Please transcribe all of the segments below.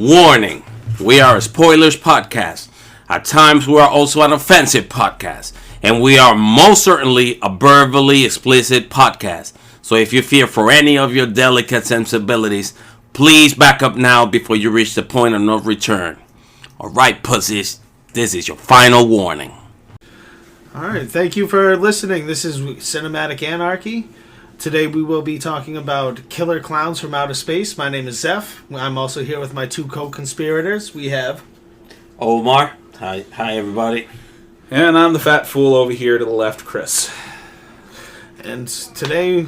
Warning, we are a spoilers podcast. At times we are also an offensive podcast. And we are most certainly a verbally explicit podcast. So if you fear for any of your delicate sensibilities, please back up now before you reach the point of no return. Alright, pussies, this is your final warning. Alright, thank you for listening. This is Cinematic Anarchy. Today we will be talking about Killer Klowns from Outer Space. My name is Zeph. I'm also here with my two co-conspirators. We have Omar. Hi everybody. And I'm the fat fool over here to the left, Chris. And today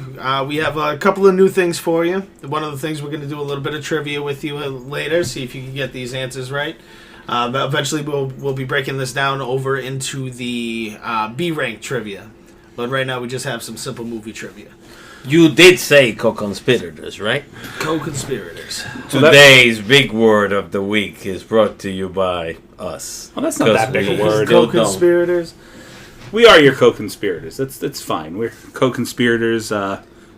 we have a couple of new things for you. One of the things we're going to do a little bit of trivia with you later, see if you can get these answers right. But eventually we'll be breaking this down over into the B-rank trivia. But right now we just have some simple movie trivia. You did say co-conspirators, right? Co-conspirators. Today's big word of the week is brought to you by us. Well, that's not that big a word. Co-conspirators. We are your co-conspirators. That's fine. We're co-conspirators,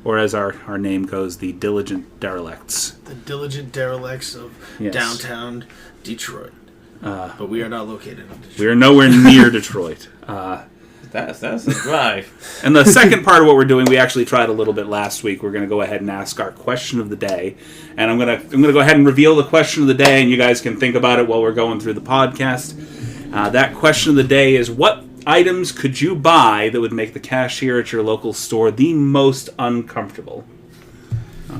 or as our name goes, the diligent derelicts. The diligent derelicts of downtown Detroit. But we are not located in Detroit. We are nowhere near Detroit. That's a drive. And the second part of what we're doing, we actually tried a little bit last week. We're going to go ahead and ask our question of the day. And I'm going to go ahead and reveal the question of the day, and you guys can think about it while we're going through the podcast. That question of the day is, what items could you buy that would make the cashier at your local store the most uncomfortable?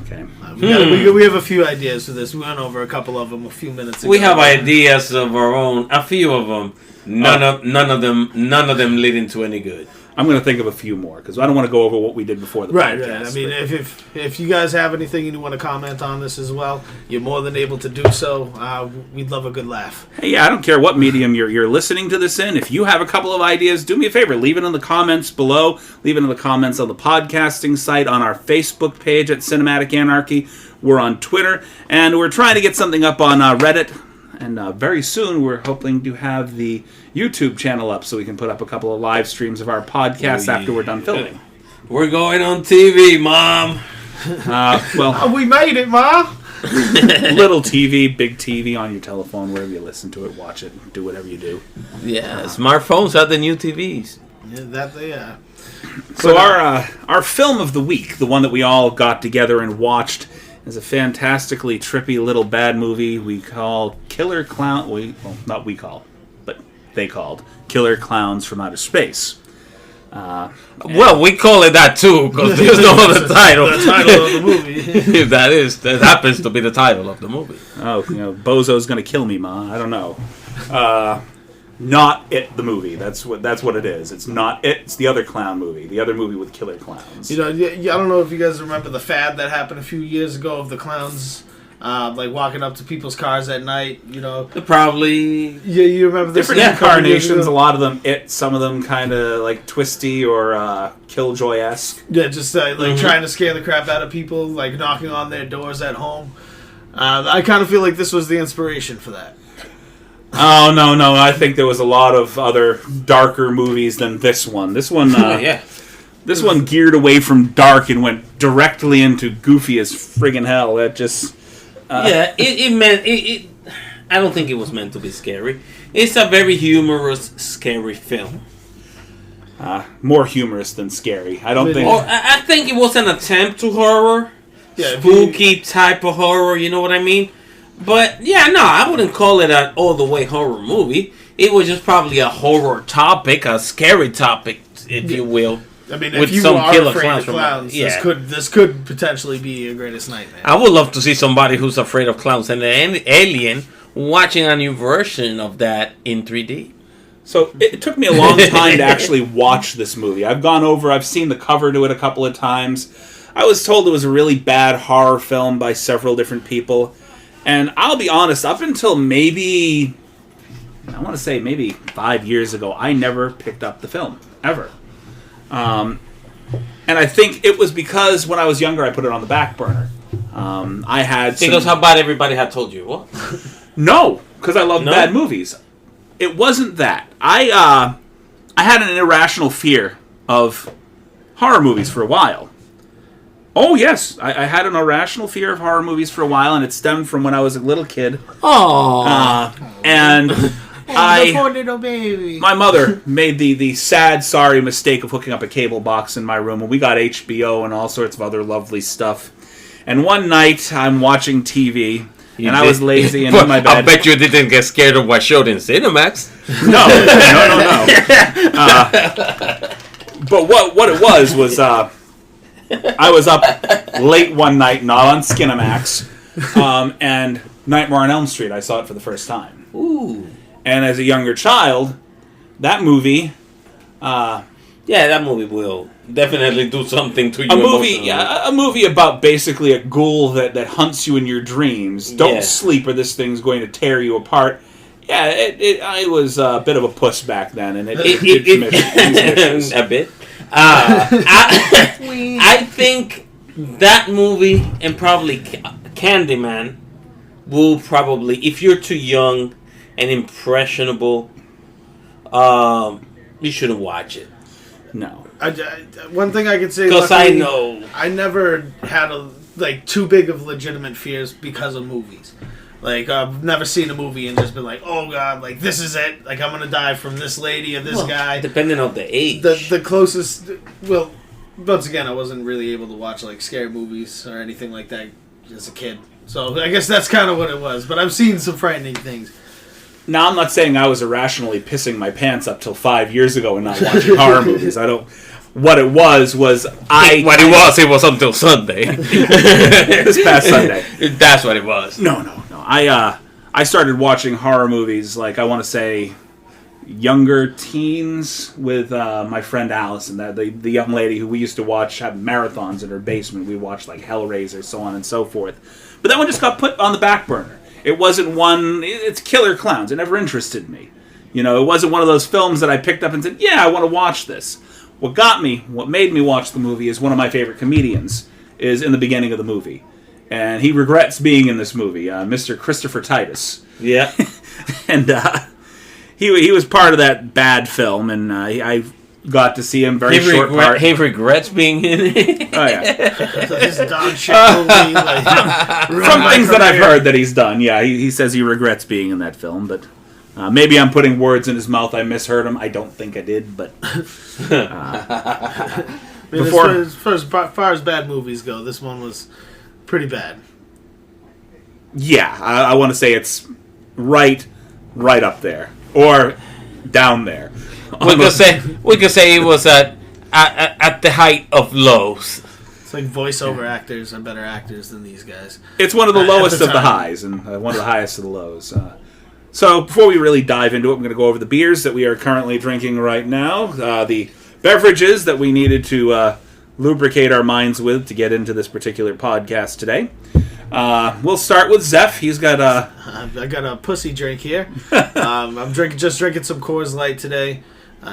Okay. We have a few ideas for this. We went over a couple of them a few minutes ago. We have ideas of our own, a few of them. None of them leading to any good. I'm going to think of a few more because I don't want to go over what we did before the podcast. Right. I mean, if you guys have anything and you want to comment on this as well, you're more than able to do so. We'd love a good laugh. Hey, I don't care what medium you're listening to this in. If you have a couple of ideas, do me a favor. Leave it in the comments below. Leave it in the comments on the podcasting site, on our Facebook page at Cinematic Anarchy. We're on Twitter, and we're trying to get something up on Reddit. And very soon, we're hoping to have the YouTube channel up so we can put up a couple of live streams of our podcast after we're done filming. We're going on TV, Mom. We made it, Mom. Little TV, big TV on your telephone, wherever you listen to it, watch it, do whatever you do. Yeah, smartphones are the new TVs. Yeah, that they are. So our film of the week, the one that we all got together and watched, is a fantastically trippy little bad movie we call Killer Klowns. They called Killer Klowns from Outer Space. Well, we call it that too because there's no other title. The title of the movie. that happens to be the title of the movie. Oh, Bozo's gonna kill me, Ma. I don't know. Not It, the movie. That's what it is. It's not It. It's the other clown movie. The other movie with killer clowns. I don't know if you guys remember the fad that happened a few years ago of the clowns, like walking up to people's cars at night. Probably. Yeah, you remember this? Different incarnations. A lot of them It. Some of them kind of like twisty or Killjoy-esque. Yeah, just trying to scare the crap out of people, like knocking on their doors at home. I kind of feel like this was the inspiration for that. Oh, no. I think there was a lot of other darker movies than this one. This one, This one geared away from dark and went directly into goofy as friggin' hell. That just... it meant... I don't think it was meant to be scary. It's a very humorous, scary film. More humorous than scary. I think it was an attempt to horror. Yeah, spooky type of horror, you know what I mean? But, I wouldn't call it an all-the-way horror movie. It was just probably a horror topic, a scary topic, if you will. I mean, if you are afraid of clowns, this could potentially be your greatest nightmare. I would love to see somebody who's afraid of clowns and an alien watching a new version of that in 3D. So, it took me a long time to actually watch this movie. I've seen the cover to it a couple of times. I was told it was a really bad horror film by several different people. And I'll be honest, up until maybe 5 years ago, I never picked up the film, ever. And I think it was because when I was younger, I put it on the back burner. Because how bad everybody had told you, what? No, because I love bad movies. It wasn't that. I had an irrational fear of horror movies for a while. Oh, yes. I had an irrational fear of horror movies for a while, and it stemmed from when I was a little kid. Oh. And poor little baby. my mother made the sad, sorry mistake of hooking up a cable box in my room, and we got HBO and all sorts of other lovely stuff. And one night, I'm watching TV, I was lazy and in my bed. I bet you didn't get scared of what showed in Cinemax. No. But what it was I was up late one night, not on Skinamax, and Nightmare on Elm Street, I saw it for the first time. Ooh. And as a younger child, that movie... that movie will definitely do something to you. A movie about basically a ghoul that hunts you in your dreams. Don't sleep or this thing's going to tear you apart. Yeah, I was a bit of a puss back then, and it a bit. I think that movie and probably Candyman will probably, if you're too young and impressionable, you shouldn't watch it. No. One thing I could say, because I know I never had too big of legitimate fears because of movies. Like, I've never seen a movie and just been like, oh god, like, this is it. Like, I'm gonna die from this lady or this guy. Depending on the age. The closest, well, once again, I wasn't really able to watch, like, scary movies or anything like that as a kid. So, I guess that's kind of what it was. But I've seen some frightening things. Now, I'm not saying I was irrationally pissing my pants up till 5 years ago and not watching horror movies. What it was it was until Sunday. This past Sunday. That's what it was. No. I started watching horror movies, like, I want to say, younger teens with my friend Allison, the young lady who we used to have marathons in her basement. We watched, like, Hellraiser, so on and so forth. But that one just got put on the back burner. It wasn't it's Killer Klowns. It never interested me. You know, it wasn't one of those films that I picked up and said, yeah, I want to watch this. What made me watch the movie is one of my favorite comedians is in the beginning of the movie. And he regrets being in this movie, Mr. Christopher Titus. Yeah. And he was part of that bad film, and I got to see him short part. He regrets being in it. Oh, yeah. This dog shit movie. Some things that I've heard that he's done, yeah. He says he regrets being in that film, but... maybe I'm putting words in his mouth. I misheard him. I don't think I did, but... as far as bad movies go, this one was pretty bad. Yeah, I want to say it's right up there. Or down there. We could say it was at the height of lows. It's like voiceover actors are better actors than these guys. It's one of the lowest of the highs and one of the highest of the lows. So before we really dive into it, I'm going to go over the beers that we are currently drinking right now. The beverages that we needed to lubricate our minds with to get into this particular podcast today. We'll start with Zeph. He's got I got a pussy drink here. I'm drinking some Coors Light today.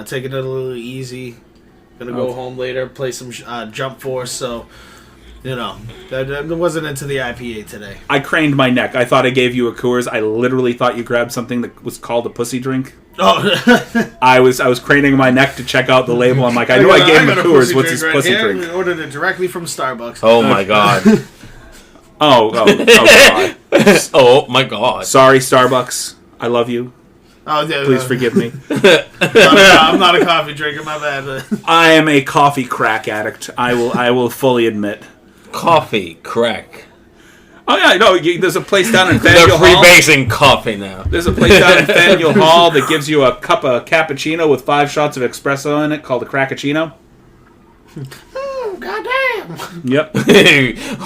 Taking it a little easy. Gonna go home later, play some Jump Force. So, you know, I wasn't into the IPA today. I craned my neck. I thought I gave you a Coors. I literally thought you grabbed something that was called a pussy drink. Oh, I was craning my neck to check out the label. I'm like, I knew I gave him a Coors. What's his pussy drink? We ordered it directly from Starbucks. Oh my god. Oh god. Oh my god. Sorry, Starbucks. I love you. Oh, yeah, please forgive me. I'm not a coffee drinker. My bad. I am a coffee crack addict. I will fully admit. Coffee crack. Oh yeah, no. There's a place down in Faneuil Hall. They're freebasing coffee now. There's a place down in Faneuil Hall that gives you a cup of cappuccino with 5 shots of espresso in it, called a Crackaccino. Oh, goddamn. Yep.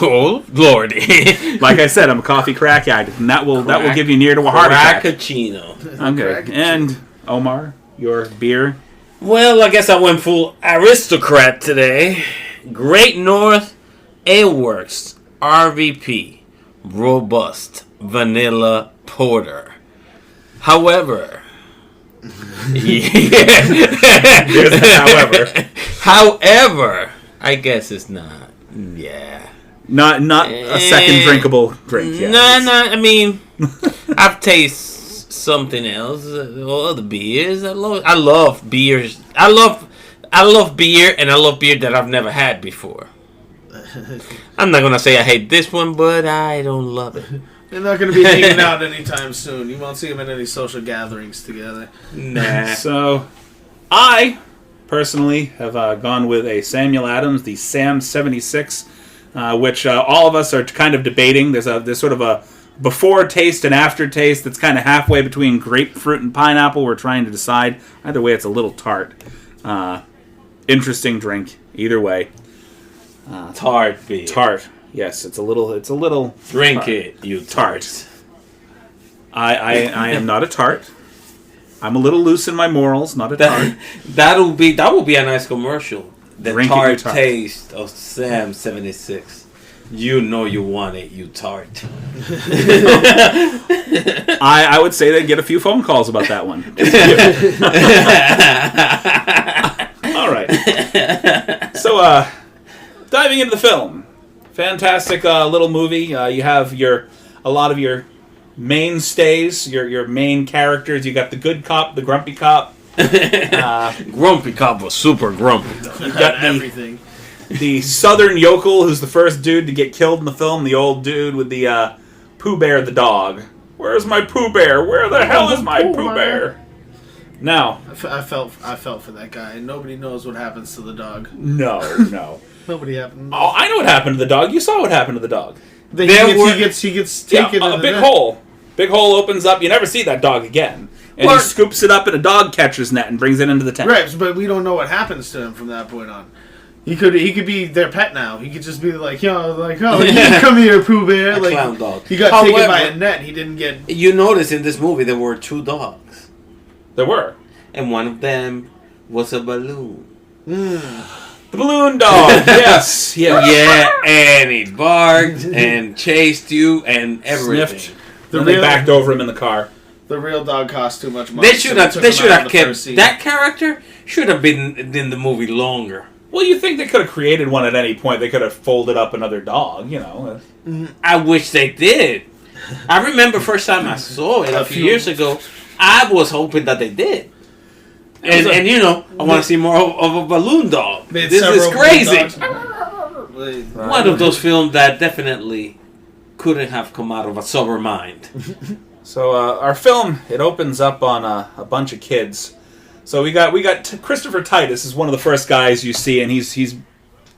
Oh lordy. Like I said, I'm a coffee crack addict, and that will give you near to a heart attack. Crackaccino. Okay. And Omar, your beer. Well, I guess I went full aristocrat today. Great North A-Works RVP Robust Vanilla Porter. However, however, I guess it's not. Yeah. Not a second drinkable drink yet. No. I mean, I've tasted something else. Other beers. I love beers. I love beer, and I love beer that I've never had before. I'm not gonna say I hate this one, but I don't love it. They're not going to be hanging out anytime soon. You won't see them at any social gatherings together. Nah. So, I personally have gone with a Samuel Adams, the Sam 76, which all of us are kind of debating. There's sort of a before taste and after taste that's kind of halfway between grapefruit and pineapple. We're trying to decide. Either way, it's a little tart. Interesting drink. Either way. Tart beer. Tart. Yes, it's a little. Drink tart. it, you Tart. tart. I am not a tart. I'm a little loose in my morals, not a tart. That will be a nice commercial. The Drinking tart your tart. taste of Sam 76. You know you want it, you tart. I would say they'd get a few phone calls about that one. All right. So, diving into the film. Fantastic little movie. You have a lot of your mainstays, your main characters. You got the good cop, the grumpy cop. Grumpy cop was super grumpy. You got everything. the southern yokel, who's the first dude to get killed in the film. The old dude with the Pooh Bear the dog. Where's my Pooh Bear? Where the hell is my Pooh Bear? Now, I felt for that guy. Nobody knows what happens to the dog. no. Nobody happened. Oh, I know what happened to the dog. You saw what happened to the dog. He gets taken. A big hole. Big hole opens up. You never see that dog again. And he scoops it up in a dog catcher's net and brings it into the tent. Right, but we don't know what happens to him from that point on. He could be their pet now. He could just be like, you come here, Pooh Bear. A Like, clown dog. He got taken by a net. He didn't get. You notice in this movie there were 2 dogs. There were. And one of them was a balloon. The balloon dog. Yes. Yeah, and he barked and chased you and everything. Sniffed. Then they backed over him in the car. The real dog cost too much money. They should have kept that character. Should have been in the movie longer. Well, you think they could have created one at any point. They could have folded up another dog, you know. I wish they did. I remember first time I saw it a few years ago. I was hoping that they did. And I want to see more of a balloon dog. This is crazy. One of those films that definitely couldn't have come out of a sober mind. So our film, it opens up on a bunch of kids. So we got Christopher Titus is one of the first guys you see, and he's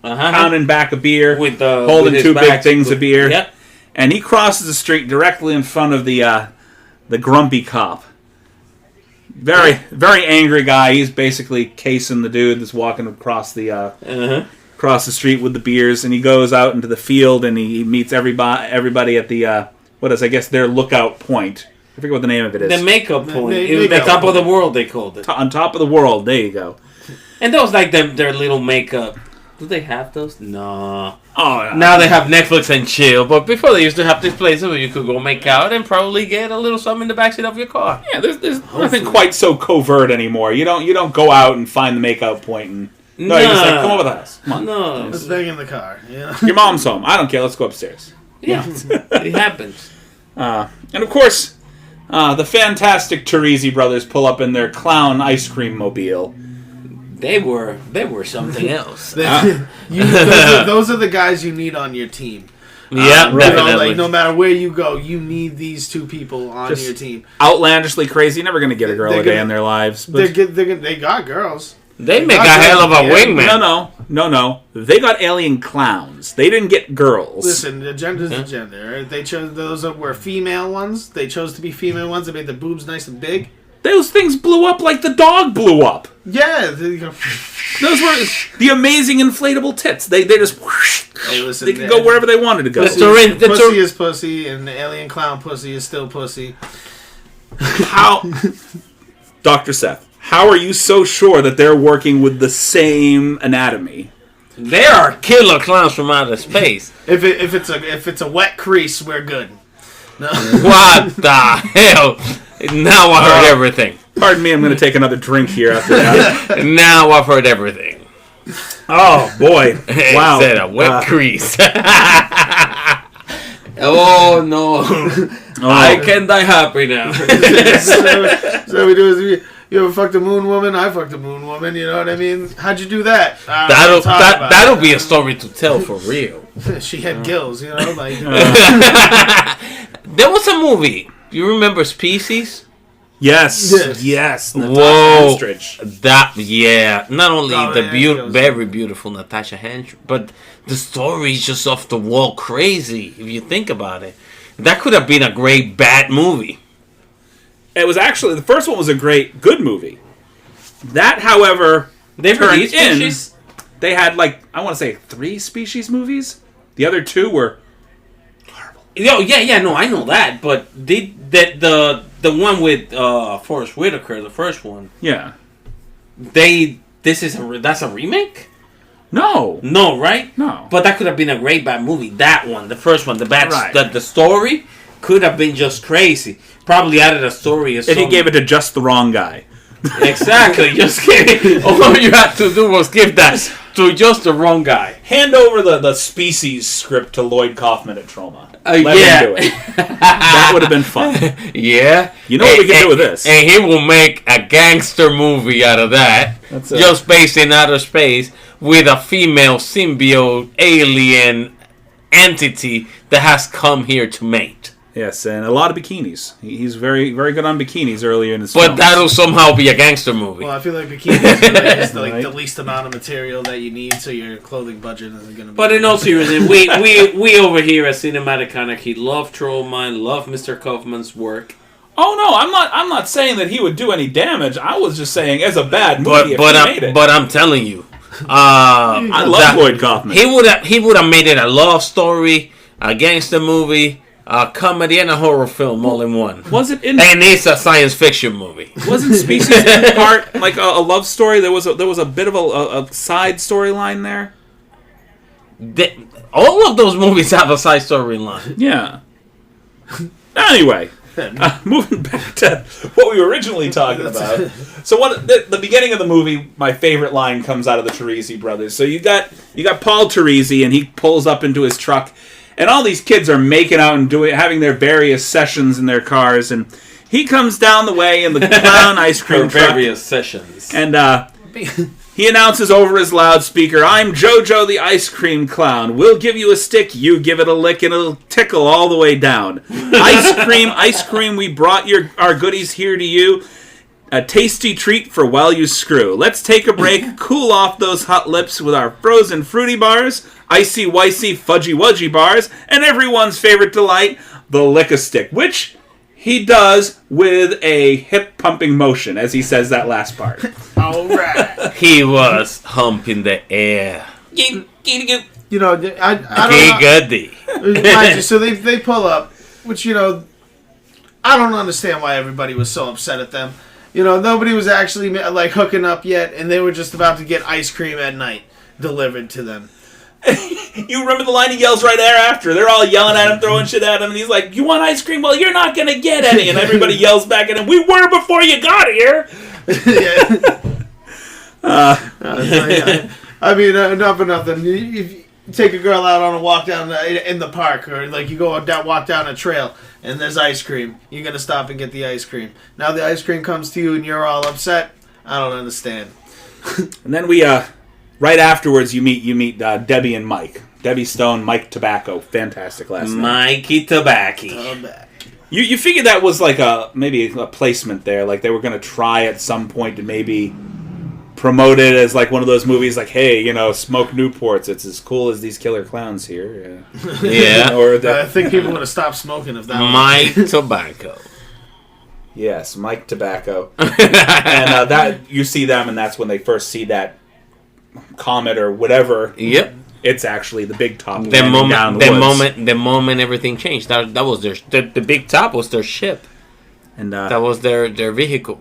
pounding back a beer, holding 2 big things of beer, yep. And he crosses the street directly in front of the grumpy cop. Very, very angry guy. He's basically casing the dude that's walking across the street with the beers, and he goes out into the field and he meets everybody at the I guess their lookout point. I forget what the name of it is. The makeup point. It was the top of the world, they called it. On top of the world. There you go. And those like their little makeup. Do they have those? No. Oh, no. Now they have Netflix and chill, but before they used to have this place where you could go make out and probably get a little something in the backseat of your car. Yeah, there's nothing quite so covert anymore. You don't go out and find the makeout point and you're just like, come over the house. Come on. No. Let's bang in the car. Yeah. Your mom's home. I don't care. Let's go upstairs. Yeah, it happens. And of course, the fantastic Teresi brothers pull up in their clown ice cream mobile. They were something else. Those are the guys you need on your team. Yeah, definitely. No matter where you go, you need these 2 people on your team. Outlandishly crazy. You're never going to get a girl a day in their lives. But They got girls. They make a hell of a wingman. No. They got alien clowns. They didn't get girls. Listen, the gender's a gender. Right? They chose those that were female ones. They chose to be female ones. They made the boobs nice and big. Those things blew up like the dog blew up. Yeah. Those were the amazing inflatable tits. They just listen, they could go wherever they wanted to go. Pussy is pussy, and the alien clown pussy is still pussy. How, Dr. Seth? How are you so sure that they're working with the same anatomy? They are killer clowns from outer space. If it's a wet crease, we're good. No. What the hell? Now I heard everything. Pardon me, I'm going to take another drink here after that. Now I've heard everything. Oh, boy. Wow. Said a wet crease. Oh, no. I can die happy now. So we do is You ever fucked a moon woman? I fucked a moon woman. You know what I mean? How'd you do that? That'll be a story to tell for real. She had gills, you know, like. There was a movie. You remember Species? Yes. Whoa. Henstridge. Not only very beautiful Natasha Henstridge, but the story is just off the wall crazy. If you think about it, that could have been a great bad movie. It was actually, the first one was a great good movie. That, however, They turned released in. Species? They had I want to say 3 Species movies. The other 2 were horrible. No, I know that, but the one with Forrest Whitaker, the first one. Yeah. That's a remake? No, right? No. But that could have been a great bad movie. That one, the first one, Right. the story could have been just crazy. Probably added a story. If he gave it to just the wrong guy. Exactly. Just kidding. All you had to do was give that to just the wrong guy. Hand over the Species script to Lloyd Kaufman at Troma. Let him do it. That would have been fun. Yeah. You know what we can do with this? And he will make a gangster movie out of that. That's it. Just based in outer space with a female symbiote alien entity that has come here to mate. Yes, and a lot of bikinis. He's very, very good on bikinis earlier in his But films. that'll somehow be a gangster movie. Well, I feel like bikinis is the least amount of material that you need, so your clothing budget isn't going to be. But in all seriousness, we over here at Cinematic Anarchy love Trollman, love Mr. Kaufman's work. Oh no, I'm not saying that he would do any damage. I was just saying as a bad movie if he made it. But I'm telling you, I love Lloyd Kaufman. He would have made it a love story, a gangster movie, a comedy, and a horror film all in one. Was it in? And it's a science fiction movie. Wasn't Species in part like a love story? There was a bit of a side storyline there. All of those movies have a side storyline. Yeah. Anyway, moving back to what we were originally talking about. So, the beginning of the movie, my favorite line comes out of the Teresi brothers. So you got Paul Teresi, and he pulls up into his truck, and all these kids are making out and having their various sessions in their cars, and he comes down the way in the clown ice cream truck. Various sessions. And he announces over his loudspeaker, "I'm JoJo the ice cream clown. We'll give you a stick, you give it a lick, and it'll tickle all the way down. Ice cream, we brought our goodies here to you. A tasty treat for while you screw. Let's take a break, cool off those hot lips with our frozen fruity bars, icy wicey fudgy wudgy bars, and everyone's favorite delight, the lick-a-stick," which he does with a hip-pumping motion as he says that last part. All right. He was humping the air. You know, I don't know. So they pull up, which, you know, I don't understand why everybody was so upset at them. You know, nobody was actually like hooking up yet, and they were just about to get ice cream at night delivered to them. You remember the line he yells right thereafter? They're all yelling at him, throwing shit at him, and he's like, "You want ice cream? Well, you're not gonna get any." And everybody yells back at him, "We were before you got here." I mean, not for nothing. If you take a girl out on a walk down in the park, or like you go walk down a trail, and there's ice cream, you're gonna stop and get the ice cream. Now the ice cream comes to you, and you're all upset. I don't understand. And then we, right afterwards, you meet Debbie and Mike. Debbie Stone, Mike Tobacco. Fantastic last name. Mikey Tobacco. You figured that was like maybe a placement there, like they were going to try at some point to maybe promote it as like one of those movies, like, hey, you know, smoke Newports. It's as cool as these Killer Klowns here. Yeah. I think people would have stopped smoking if that Mike Tobacco. Yes, Mike Tobacco. And that you see them, and that's when they first see that comet or whatever. Yep. It's actually the big top. The moment everything changed. That was the big top was their ship, and that was their vehicle.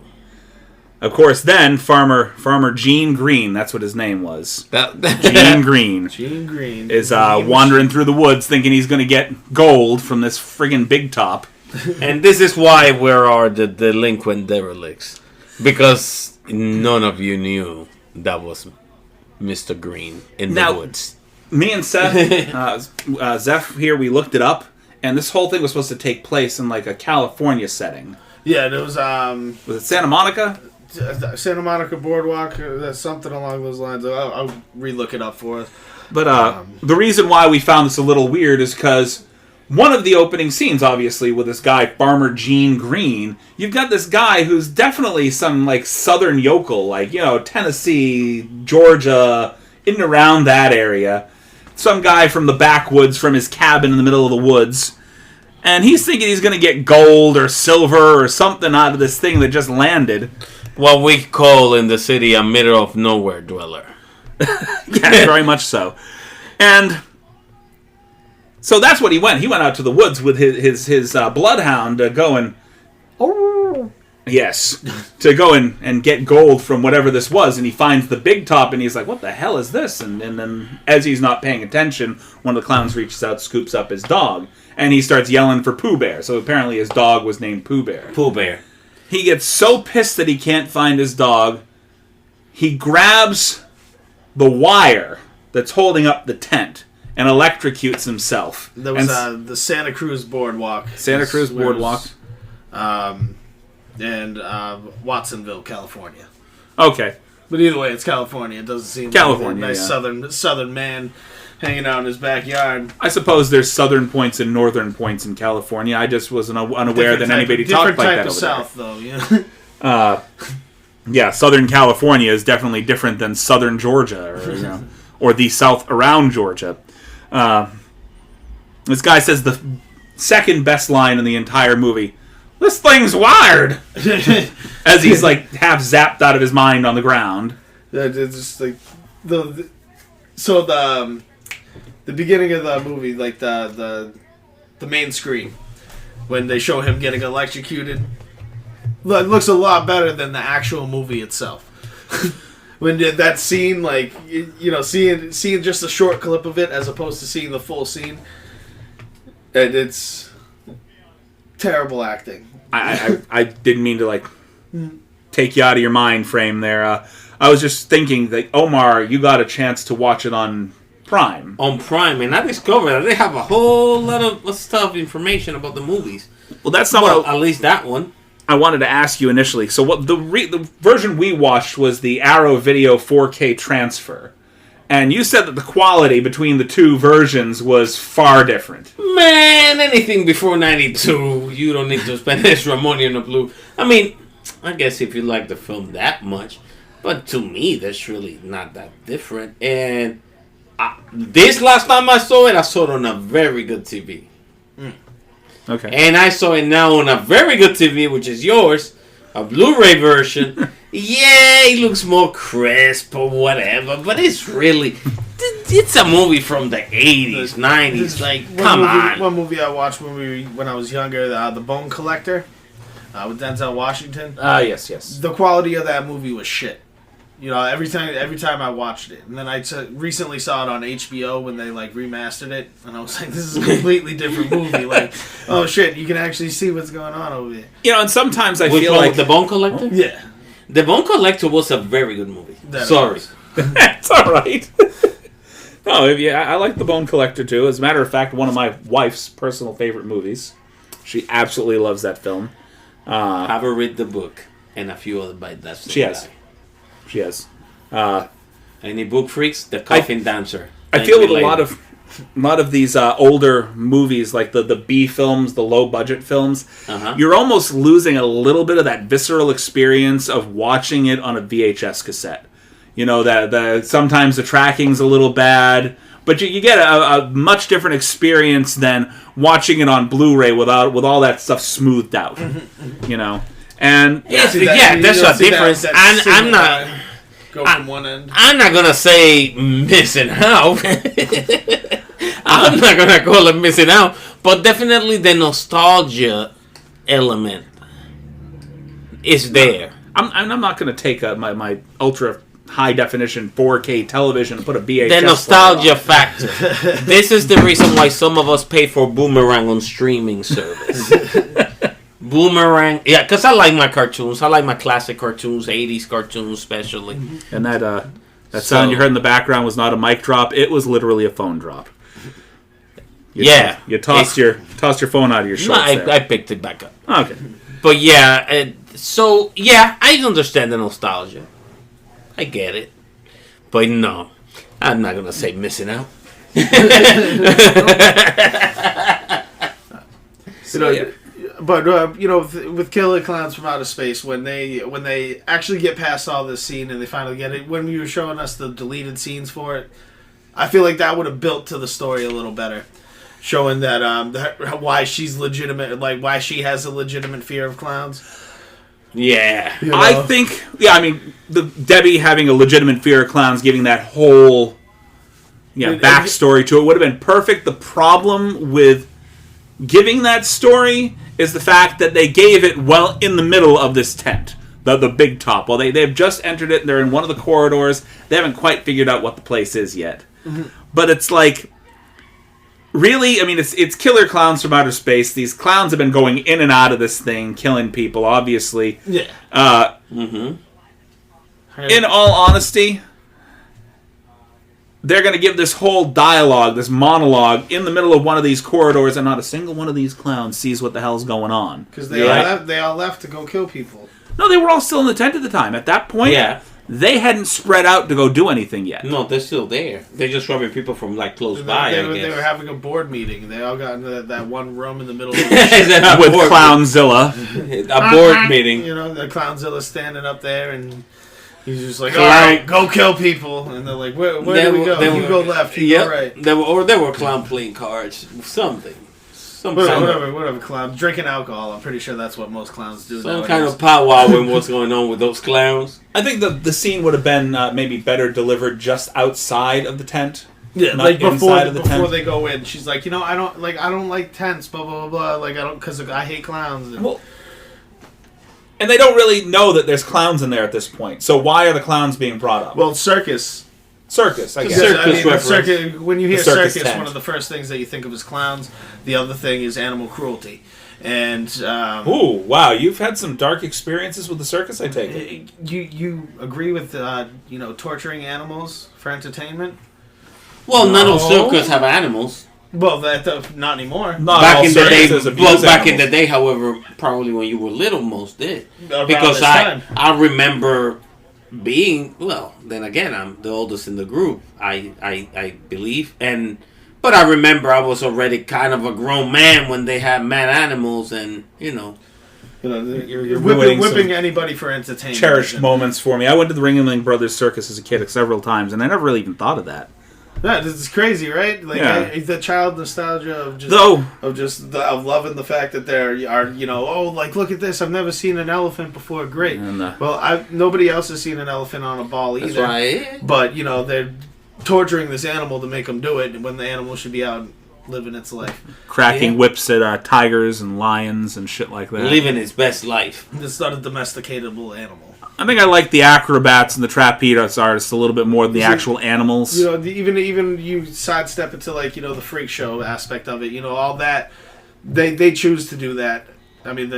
Of course, then Farmer Gene Green, that's what his name was. Gene Green. Gene Green is wandering through the woods, thinking he's going to get gold from this friggin' big top. And this is why we are the delinquent derelicts, because none of you knew that was Mr. Green in the woods. Me and Seth, Zeph here, we looked it up, and this whole thing was supposed to take place in like a California setting. Yeah, it was. Was it Santa Monica? Santa Monica Boardwalk, something along those lines. I'll re-look it up for us. But the reason why we found this a little weird is because one of the opening scenes, obviously, with this guy, Farmer Gene Green, you've got this guy who's definitely some, like, southern yokel, like, Tennessee, Georgia, in and around that area. Some guy from the backwoods, from his cabin in the middle of the woods. And he's thinking he's going to get gold or silver or something out of this thing that just landed. What we call in the city a middle of nowhere dweller. Yeah, very much so. And so that's what he went. He went out to the woods with his bloodhound to go and... Yes. To go and get gold from whatever this was. And he finds the big top and he's like, what the hell is this? And then as he's not paying attention, one of the clowns reaches out, scoops up his dog. And he starts yelling for Pooh Bear. So apparently his dog was named Pooh Bear. Pooh Bear. He gets so pissed that he can't find his dog. He grabs the wire that's holding up the tent and electrocutes himself. That was the Santa Cruz Boardwalk. Santa Cruz Boardwalk. And Watsonville, California. Okay. But either way, it's California. It doesn't seem California, like a nice southern man hanging out in his backyard. I suppose there's southern points and northern points in California. I just was unaware that anybody talked like that over South, there. Though, yeah. Yeah, Southern California is definitely different than Southern Georgia, or or the South around Georgia. This guy says the second best line in the entire movie. This thing's wired, as he's like half zapped out of his mind on the ground. It's just like the beginning of the movie, like the main screen when they show him getting electrocuted. It looks a lot better than the actual movie itself. When that scene, like seeing just a short clip of it as opposed to seeing the full scene, and it's terrible acting. I didn't mean to like take you out of your mind frame there. I was just thinking that Omar, you got a chance to watch it on Prime. On Prime, and I discovered that they have a whole lot of stuff, information about the movies. Well, that's not at least that one. I wanted to ask you initially. So what the version we watched was the Arrow Video 4K transfer. And you said that the quality between the two versions was far different. Man, anything before 92, you don't need to spend extra money on a blue. I mean, I guess if you like the film that much. But to me, that's really not that different. And this last time I saw it on a very good TV. Okay. And I saw it now on a very good TV, which is yours, a Blu-ray version. Yeah, it looks more crisp or whatever, but it's a movie from the 80s, 90s. Like, come on. One movie I watched when I was younger, The Bone Collector, with Denzel Washington. Yes. The quality of that movie was shit. Every time I watched it, and then I recently saw it on HBO when they like remastered it, and I was like, "This is a completely different movie." Like, oh shit, you can actually see what's going on over here. And sometimes I feel like The Bone Collector. Yeah, The Bone Collector was a very good movie. Sorry, it's all right. No, I like The Bone Collector too. As a matter of fact, one of my wife's personal favorite movies. She absolutely loves that film. Have her read the book and a few other by that. She has. She has. Any book freaks? The Coffin Dancer. I feel with a lot of these older movies, like the B films, the low budget films, you're almost losing a little bit of that visceral experience of watching it on a VHS cassette. That sometimes the tracking's a little bad, but you get a much different experience than watching it on Blu-ray with all that stuff smoothed out. And there's a difference. I'm not. Go from one end. I'm not gonna say missing out. I'm not gonna call it missing out, but definitely the nostalgia element is there. I'm not gonna take my ultra high definition 4K television and put a VHS. The nostalgia factor. This is the reason why some of us pay for Boomerang on streaming service. Boomerang, yeah, because I like my cartoons. I like my classic cartoons, 80s cartoons especially. And that sound you heard in the background was not a mic drop. It was literally a phone drop. You tossed your phone out of your shorts. No, I picked it back up. Okay. But yeah, So, yeah, I understand the nostalgia. I get it. But no, I'm not going to say missing out. But with Killer Klowns from Outer Space, when they actually get past all this scene and they finally get it, when you were showing us the deleted scenes for it, I feel like that would have built to the story a little better, showing that why she's legitimate, like why she has a legitimate fear of clowns. Yeah, I think. Yeah, I mean, Debbie having a legitimate fear of clowns, giving that whole backstory to it would have been perfect. The problem with giving that story is the fact that they gave it well in the middle of this tent, the big top. Well, they've just entered it. They're in one of the corridors. They haven't quite figured out what the place is yet. Mm-hmm. But it's like, really, I mean, it's Killer Klowns from Outer Space. These clowns have been going in and out of this thing, killing people, obviously. Yeah. In all honesty, they're going to give this whole dialogue, this monologue, in the middle of one of these corridors, and not a single one of these clowns sees what the hell's going on. Because they all left to go kill people. No, they were all still in the tent at the time. At that point, they hadn't spread out to go do anything yet. No, they're still there. They're just robbing people from close by. They were having a board meeting. They all got into that one room in the middle of the with Clownzilla. A board meeting. The Clownzilla standing up there and he's just like, all right, go kill people. And they're like, where do we go? You go left, you go right. There were clown playing cards. Something. Whatever, clown. Drinking alcohol, I'm pretty sure that's what most clowns do. Some kind of powwow in what's going on with those clowns. I think the scene would have been maybe better delivered just outside of the tent. Yeah, like before they go in. She's like, I don't like tents, blah, blah, blah, like, because I hate clowns. And they don't really know that there's clowns in there at this point. So why are the clowns being brought up? Well, circus, I guess. Circus, when you hear circus, tent. one of the first things that you think of is clowns. The other thing is animal cruelty. And ooh, wow, you've had some dark experiences with the circus, I take it. You agree with torturing animals for entertainment? Well, none of circus have animals. Well, not anymore. Back in the day, however, probably when you were little, most did. Because I remember being, well, then again, I'm the oldest in the group, I believe, but I remember I was already kind of a grown man when they had mad animals, and you're whipping anybody for entertainment. Cherished moments for me. I went to the Ringling Brothers Circus as a kid several times, and I never really even thought of that. Yeah, this is crazy, right? Like the child nostalgia of loving the fact that there are, look at this. I've never seen an elephant before. Great. Well, nobody else has seen an elephant on a ball either. That's right. But they're torturing this animal to make them do it when the animal should be out living its life, cracking whips at tigers and lions and shit like that. Living its best life. It's not a domesticatable animal. I think I like the acrobats and the trapeze artists a little bit more than the actual animals. Even you sidestep into the freak show aspect of it. All that they choose to do that. I mean,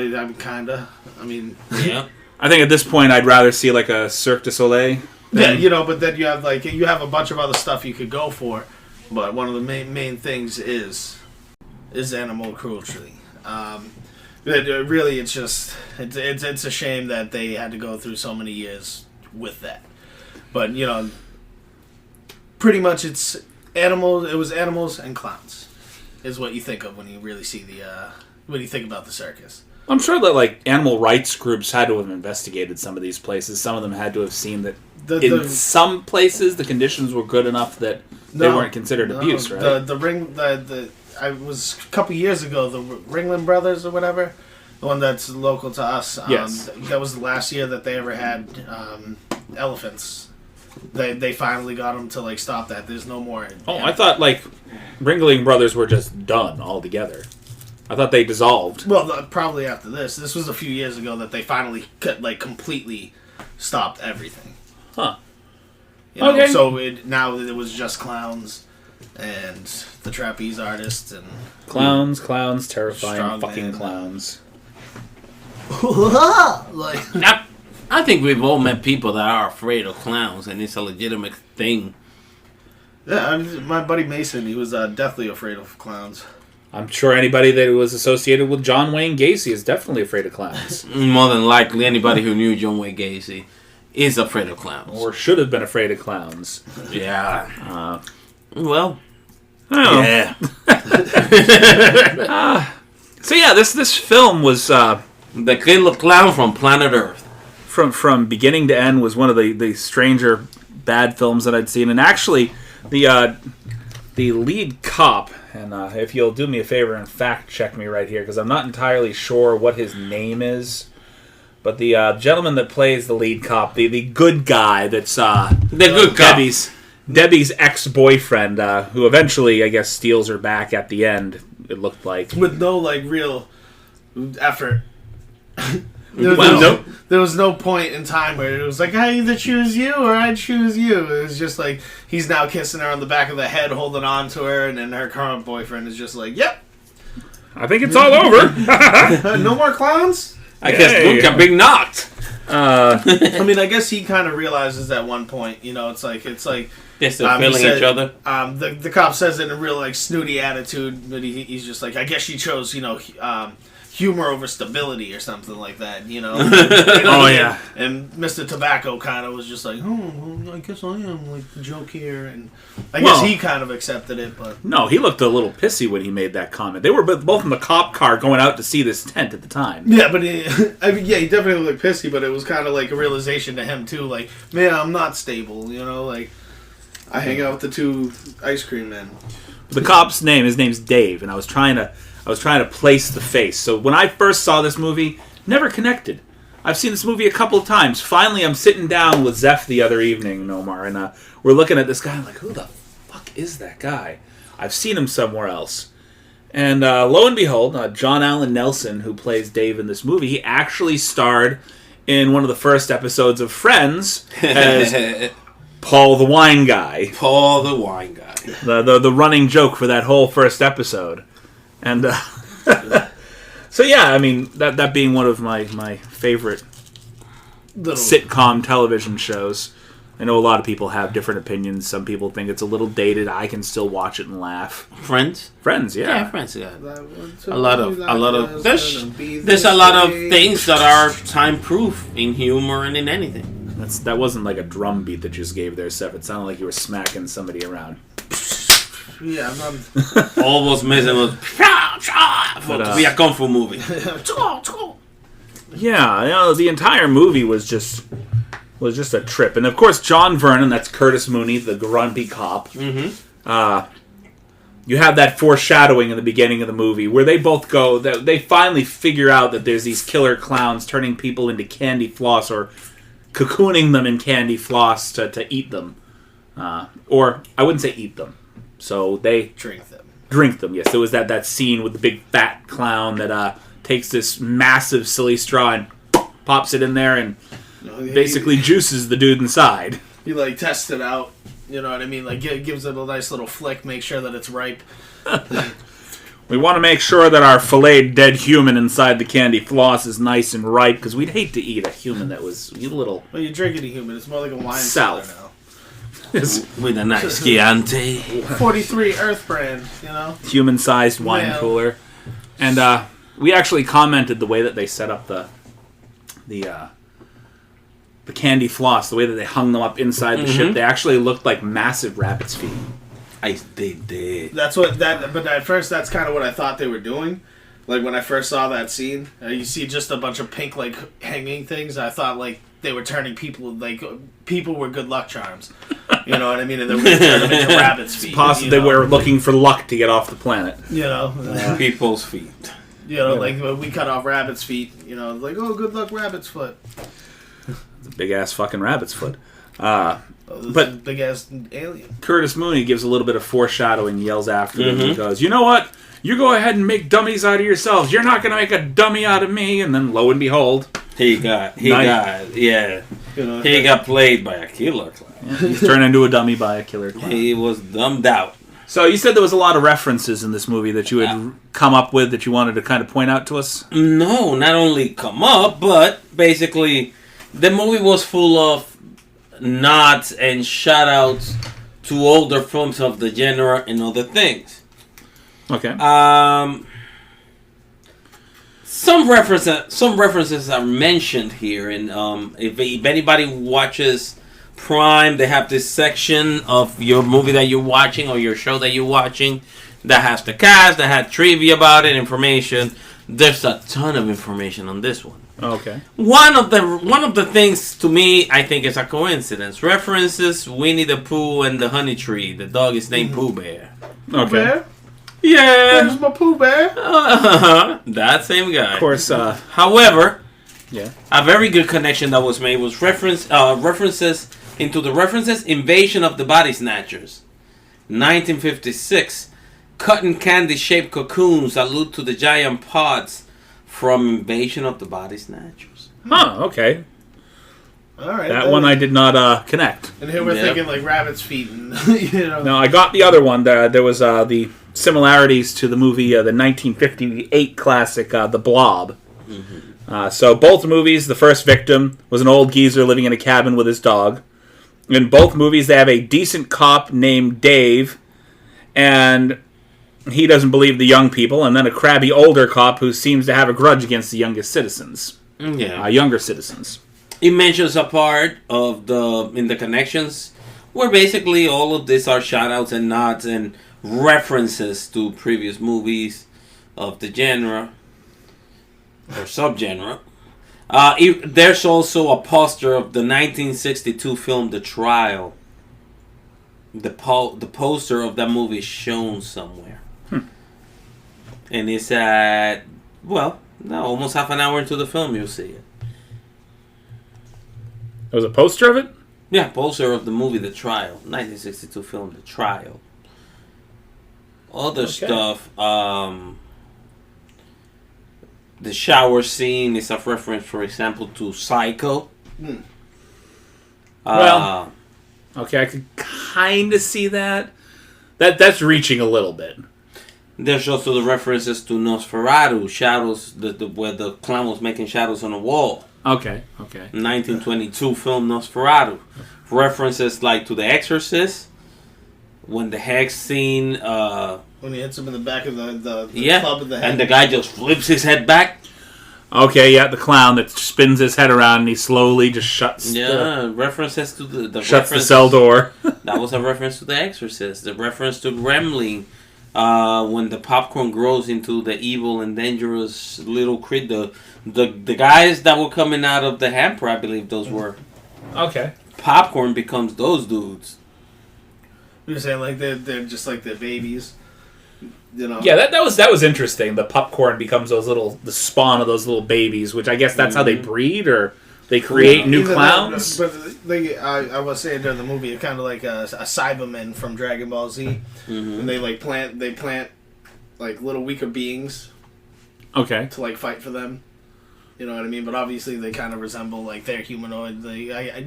yeah. I think at this point I'd rather see like a Cirque du Soleil. But then you have a bunch of other stuff you could go for, but one of the main things is animal cruelty. Really, it's a shame that they had to go through so many years with that. But pretty much it's animals. It was animals and clowns, is what you think of when you really see when you think about the circus. I'm sure that animal rights groups had to have investigated some of these places. Some of them had to have seen that in some places the conditions were good enough that they weren't considered abuse, right? I was a couple years ago, the Ringling Brothers or whatever, the one that's local to us. Yes. That was the last year that they ever had elephants. They finally got them to stop that. There's no more. I thought Ringling Brothers were just done altogether. I thought they dissolved. Well, probably after this. This was a few years ago that they finally completely stopped everything. Huh. Okay. So now it was just clowns and the trapeze artists and clowns, terrifying fucking clowns. I think we've all met people that are afraid of clowns, and it's a legitimate thing. Yeah, my buddy Mason, he was deathly afraid of clowns. I'm sure anybody that was associated with John Wayne Gacy is definitely afraid of clowns. More than likely, anybody who knew John Wayne Gacy is afraid of clowns. Or should have been afraid of clowns. Yeah. Well. Oh. Yeah. So yeah, this film was The Killer Clown from Planet Earth. From beginning to end was one of the stranger bad films that I'd seen. And actually, the lead cop, and if you'll do me a favor and fact check me right here, because I'm not entirely sure what his name is, but the gentleman that plays the lead cop, the good guy that's The good cop. Debbie's ex-boyfriend, who eventually, I guess, steals her back at the end, it looked like. With no, real effort. Nope. There was no point in time where it was like, I either choose you or I choose you. It was just like, he's now kissing her on the back of the head, holding on to her, and then her current boyfriend is just like, yep. I think it's all over. No more clowns? I guess Luke got big knocked. I mean, I guess he kind of realizes at one point, it's like They're still feeling each other. The cop says it in a real snooty attitude, but he's just like, I guess she chose humor over stability or something like that, Oh yeah. And Mr. Tobacco kind of was just like, well, I guess I am the joke here, and I guess he kind of accepted it, but no, he looked a little pissy when he made that comment. They were both in the cop car going out to see this tent at the time. Yeah, but he definitely looked pissy, but it was kind of like a realization to him too, like, man, I'm not stable, I hang out with the two ice cream men. The cop's his name's Dave, and I was trying to place the face. So when I first saw this movie, never connected. I've seen this movie a couple of times. Finally, I'm sitting down with Zeph the other evening, Nomar, and we're looking at this guy. I'm like, who the fuck is that guy? I've seen him somewhere else. And lo and behold, John Allen Nelson, who plays Dave in this movie, he actually starred in one of the first episodes of Friends as Paul the Wine Guy. Paul the Wine Guy. The running joke for that whole first episode. And so yeah, I mean that being one of my favorite sitcom television shows. I know a lot of people have different opinions. Some people think it's a little dated. I can still watch it and laugh. Friends, yeah. Friends, yeah. A lot of there's a lot of things that are time proof in humor and in anything. That wasn't like a drum beat that you just gave there, Seth. It sounded like you were smacking somebody around. Yeah, all was missing was to be a kung fu movie. Yeah, the entire movie was just a trip, and of course John Vernon, that's Curtis Mooney, the grumpy cop. Mm-hmm. You have that foreshadowing in the beginning of the movie where they both go. They finally figure out that there's these killer clowns turning people into candy floss or cocooning them in candy floss to eat them, or I wouldn't say eat them. So they drink them. Yes, there was that scene with the big fat clown that takes this massive silly straw and pops it in there and basically juices the dude inside. He tests it out. You know what I mean? Gives it a nice little flick, make sure that it's ripe. We want to make sure that our filleted dead human inside the candy floss is nice and ripe, because we'd hate to eat a human that was a little... Well, you're drinking a human. It's more like a wine cellar now. With a nice Chianti. 43 Earth brand, Human-sized wine cooler. And we actually commented the way that they set up the candy floss, the way that they hung them up inside the ship. They actually looked like massive rabbit's feet. They did. But at first, that's kind of what I thought they were doing. When I first saw that scene, you see just a bunch of pink, hanging things. I thought, they were turning people, people were good luck charms. You know what I mean? And they were turning them into rabbit's feet. It's possible they were looking for luck to get off the planet. People's feet. We cut off rabbit's feet. Oh, good luck, rabbit's foot. It's a big-ass fucking rabbit's foot. But big-ass alien. Curtis Mooney gives a little bit of foreshadowing, yells after them, and goes, you know what? You go ahead and make dummies out of yourselves. You're not going to make a dummy out of me. And then, lo and behold... He got played by a killer clown. Yeah, he's turned into a dummy by a killer clown. He was dumbed out. So you said there was a lot of references in this movie that you had come up with that you wanted to kind of point out to us? No, not only come up, but basically the movie was full of nods and shout-outs to older films of the genre and other things. Okay. Some references are mentioned here, and if anybody watches Prime, they have this section of your movie that you're watching or your show that you're watching that has the cast, that had trivia about it, information. There's a ton of information on this one. Okay. One of the things to me, I think, is a coincidence. References Winnie the Pooh and the Honey Tree. The dog is named Pooh Bear. Okay. Bear? Yeah. There's my Pooh Bear. That same guy. Of course. However, Yeah. a very good connection that was made was references into the references Invasion of the Body Snatchers. 1956. Cotton candy shaped cocoons allude to the giant pods from Invasion of the Body Snatchers. Huh. Okay. All right. That one I did not connect. And here we're thinking like rabbit's feet, and you know. No, I got the other one. There was the similarities to the movie, the 1958 classic, The Blob. Mm-hmm. So both movies, the first victim was an old geezer living in a cabin with his dog. In both movies, they have a decent cop named Dave, and he doesn't believe the young people, and then a crabby older cop who seems to have a grudge against the youngest citizens. Yeah. Younger citizens. It mentions a part of in the connections where basically all of these are shout-outs and nods and references to previous movies of the genre or subgenre. There's also a poster of the 1962 film The Trial. The poster of that movie is shown somewhere. And it's at, almost half an hour into the film you'll see it. There was a poster of it? Yeah, poster of the movie The Trial. 1962 film The Trial. Other stuff, the shower scene is a reference, for example, to Psycho. Well, okay, I could kind of see that. That's reaching a little bit. There's also the references to Nosferatu, shadows, where the clown was making shadows on the wall. Okay. 1922 film Nosferatu. References like to The Exorcist, when the hex scene... when he hits him in the back of the club of the head. And the guy just flips his head back. Okay, yeah, the clown that spins his head around and he slowly just shuts references to the shuts the cell door. That was a reference to The Exorcist. The reference to Gremlin, when the popcorn grows into the evil and dangerous little creature. The guys that were coming out of the hamper, I believe those were. Okay. Popcorn becomes those dudes. You're saying like they're just like the babies, you know? Yeah, that was interesting. The popcorn becomes the spawn of those little babies, which I guess that's how they breed or they create new clowns. But I was saying during the movie, it's kind of like a Cybermen from Dragon Ball Z, and they plant like little weaker beings, okay, to like fight for them. You know what I mean? But obviously they kind of resemble like their humanoid.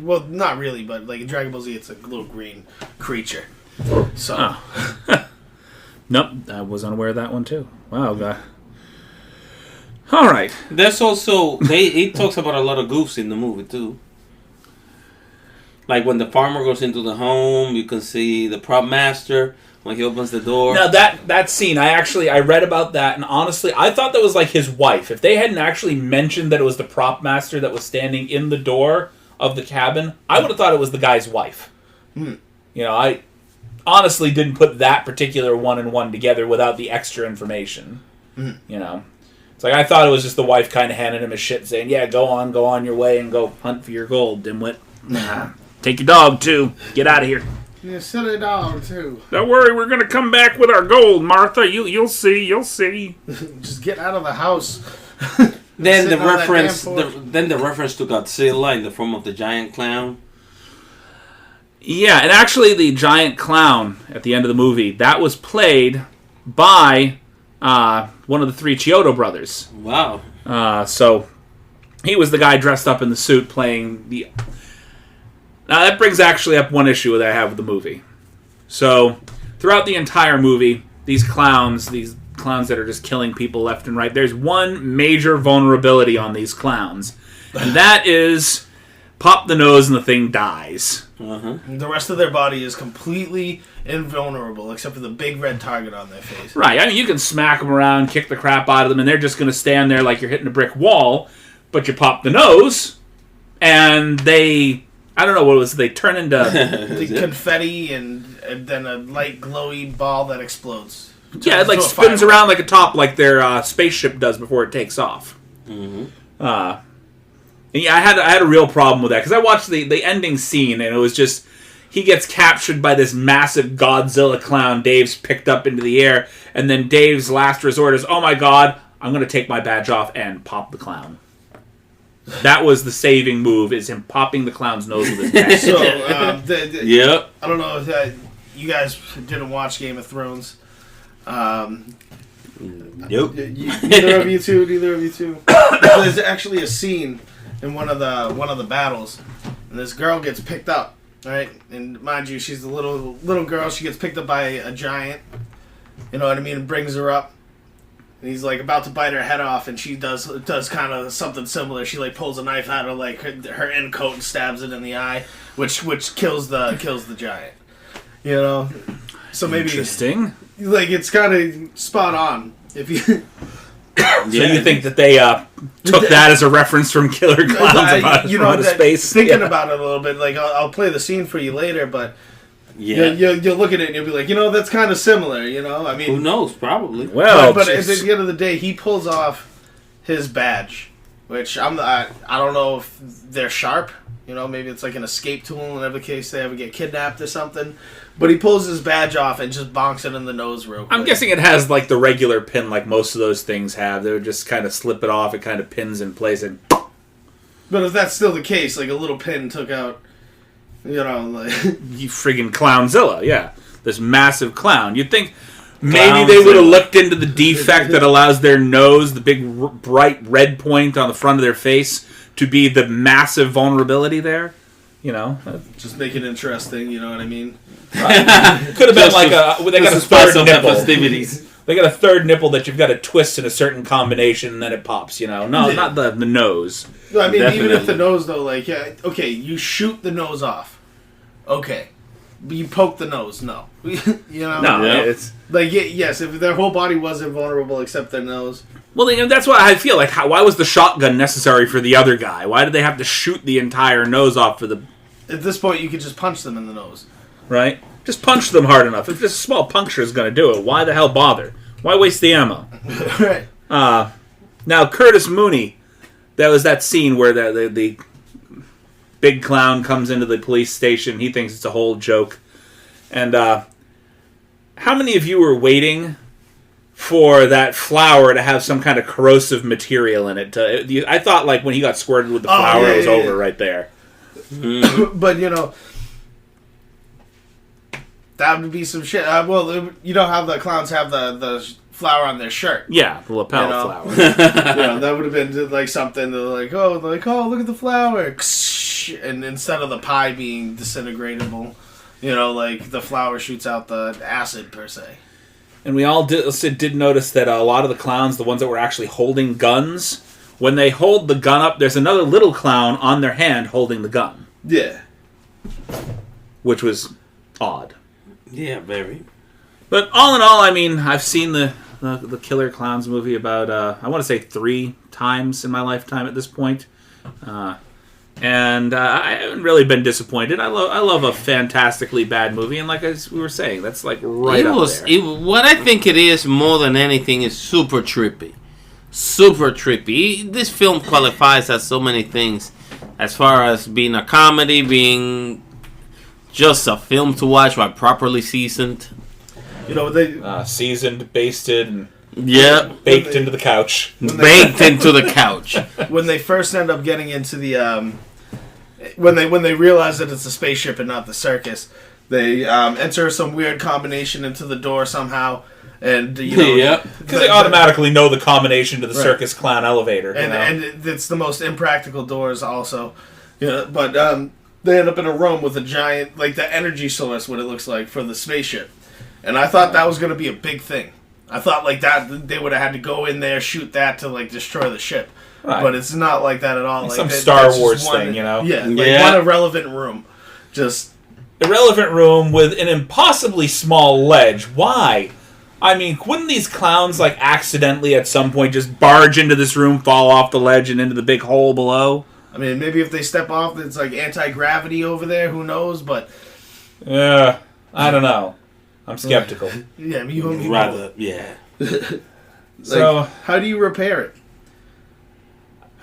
Well, not really, but like in Dragon Ball Z, it's a little green creature. So, nope, I was unaware of that one too. Wow, God. All right. There's also it talks about a lot of goofs in the movie too. Like when the farmer goes into the home, you can see the prop master when he opens the door. Now that scene, I read about that, and honestly, I thought that was like his wife. If they hadn't actually mentioned that it was the prop master that was standing in the door of the cabin, I would have thought it was the guy's wife. You know, I honestly didn't put that particular one and one together without the extra information. You know, it's like I thought it was just the wife kind of handing him his shit, saying, "Yeah, go on your way and go hunt for your gold, dimwit. Take your dog too. Get out of here." Yeah, silly dog too. Don't worry, we're gonna come back with our gold, Martha. You'll see. Just get out of the house. Then the reference to Godzilla in the form of the giant clown. Yeah, and actually the giant clown at the end of the movie, that was played by one of the three Chiodo brothers. Wow. So he was the guy dressed up in the suit playing the... Now that brings actually up one issue that I have with the movie. So throughout the entire movie, these clowns that are just killing people left and right, there's one major vulnerability on these clowns. And that is pop the nose and the thing dies. The rest of their body is completely invulnerable, except for the big red target on their face. Right. I mean, you can smack them around, kick the crap out of them, and they're just going to stand there like you're hitting a brick wall. But you pop the nose, and they... I don't know what it was. They turn into... the confetti and then a light glowy ball that explodes. Yeah, it like spins around like a top, like their spaceship does before it takes off. And yeah, I had a real problem with that because I watched the ending scene and it was just he gets captured by this massive Godzilla clown. Dave's picked up into the air, and then Dave's last resort is, "Oh my God, I'm going to take my badge off and pop the clown." That was the saving move: is him popping the clown's nose with his badge. So, Yep. I don't know if you guys didn't watch Game of Thrones. Nope. Neither of you two. There's actually a scene in one of the battles, and this girl gets picked up, right? And mind you, she's a little girl. She gets picked up by a giant. You know what I mean? And brings her up, and he's like about to bite her head off, and she does kind of something similar. She like pulls a knife out of like her end coat and stabs it in the eye, which kills the giant. You know, so maybe Interesting. like it's kind of spot on if you. So you think that they took that as a reference from Killer Klowns about outer space? Thinking about it a little bit, like I'll play the scene for you later, but you'll look at it and you'll be like, that's kind of similar, I mean, who knows? Probably. Well, but at the end of the day, he pulls off his badge, which I don't know if they're sharp. Maybe it's like an escape tool whenever case they ever get kidnapped or something. But he pulls his badge off and just bonks it in the nose real quick. I'm guessing it has like the regular pin like most of those things have. They would just kind of slip it off. It kind of pins in place and... But if that's still the case, like a little pin took out, like... You friggin' Clownzilla, yeah. This massive clown. You'd think maybe they would have looked into the defect that allows their nose, the big bright red point on the front of their face, to be the massive vulnerability there. Just make it interesting, you know what I mean? Could have been like they got a third nipple. Festivities. They got a third nipple that you've got to twist in a certain combination and then it pops, No, not the nose. I mean, definitely. Even if the nose, though, like, okay, you shoot the nose off. Okay. But you poke the nose, no. No, it's... Like, yes, if their whole body was invulnerable except their nose. Well, that's what I feel like. Why was the shotgun necessary for the other guy? Why did they have to shoot the entire nose off for the... At this point, you could just punch them in the nose. Right? Just punch them hard enough. If just a small puncture is going to do it, why the hell bother? Why waste the ammo? Right. Now, Curtis Mooney, that was that scene where the big clown comes into the police station. He thinks it's a whole joke. And how many of you were waiting for that flower to have some kind of corrosive material in it? I thought like when he got squirted with the flower, it was over right there. But, that would be some shit. Well, you know how the clowns have the flower on their shirt? Yeah, the lapel flower. That would have been like something like, oh, look at the flower. And instead of the pie being disintegratable, like the flower shoots out the acid per se. And we all did notice that a lot of the clowns, the ones that were actually holding guns, when they hold the gun up, there's another little clown on their hand holding the gun. Yeah. Which was odd. Yeah, very. But all in all, I mean, I've seen the Killer Klowns movie about, I want to say 3 times in my lifetime at this point. And I haven't really been disappointed. I love a fantastically bad movie, and like we were saying, that's like right up there. What I think it is more than anything is super trippy. Super trippy. This film qualifies as so many things, as far as being a comedy, being just a film to watch, but properly seasoned. They seasoned, basted, and baked into the couch. Baked into the couch. When they first end up getting into the when they realize that it's a spaceship and not the circus, they enter some weird combination into the door somehow, and because they automatically know the combination to the circus clown elevator, and it's the most impractical doors also, but they end up in a room with a giant, like the energy source, what it looks like for the spaceship, and I thought that was going to be a big thing. I thought like that they would have had to go in there, shoot that to like destroy the ship. Right. But it's not like that at all. Like some Star Wars thing, Yeah, one irrelevant room. Just irrelevant room with an impossibly small ledge. Why? I mean, wouldn't these clowns, like, accidentally at some point just barge into this room, fall off the ledge, and into the big hole below? I mean, maybe if they step off, it's like anti-gravity over there. Who knows? But I don't know. I'm skeptical. yeah, you Rather, yeah. So, how do you repair it?